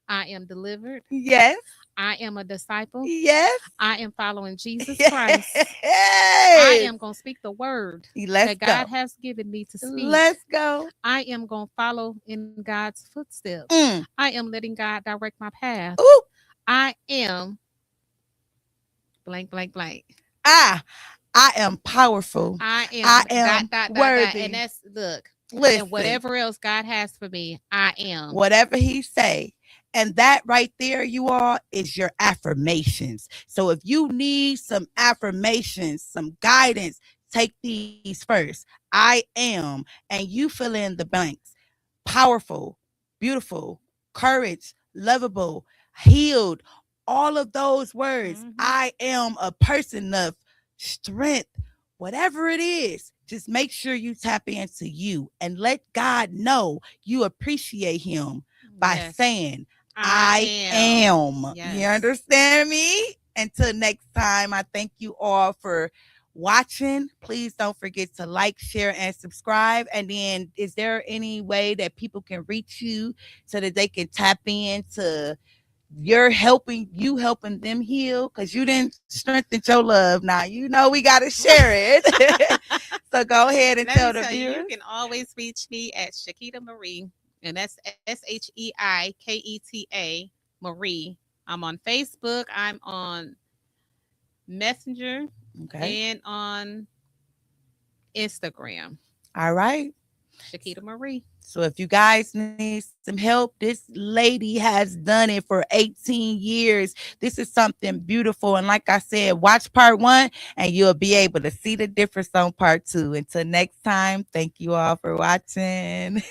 I am delivered. Yes. I am a disciple. Yes. I am following Jesus Christ. I Yes. am going to speak the word Let's that God go. has given me to speak. Let's go. I am going to follow in God's footsteps. Mm. I am letting God direct my path. Ooh. I am blank, blank, blank. Ah, I am powerful. I I am am dot. And worthy. that's, look, and Listen, whatever else God has for me, I am. whatever he say. And that right there, you all, is your affirmations. So if you need some affirmations, some guidance, take these first. I am, and you fill in the blanks. Powerful, beautiful, courage, lovable, healed. All of those words. hmm I am a person of strength. Whatever it is, just make sure you tap into you and let God know you appreciate him by Yes. saying, I I am. am. You Yes. understand me? Until next time, I thank you all for watching. Please don't forget to like, share, and subscribe. And then, is there any way that people can reach you so that they can tap into helping them heal? Because you didn't strengthen your love. Now you know we got to share it. So go ahead and Let me tell the tell you, you viewers. can always reach me at Sheiketa Marie, and that's Sheiketa Marie. I'm on Facebook. I'm on Messenger Okay. and on Instagram. All right. Sheiketa Marie. So if you guys need some help, this lady has done it for 18 years. This is something beautiful. And like I said, watch part one and you'll be able to see the difference on part two. Until next time, thank you all for watching.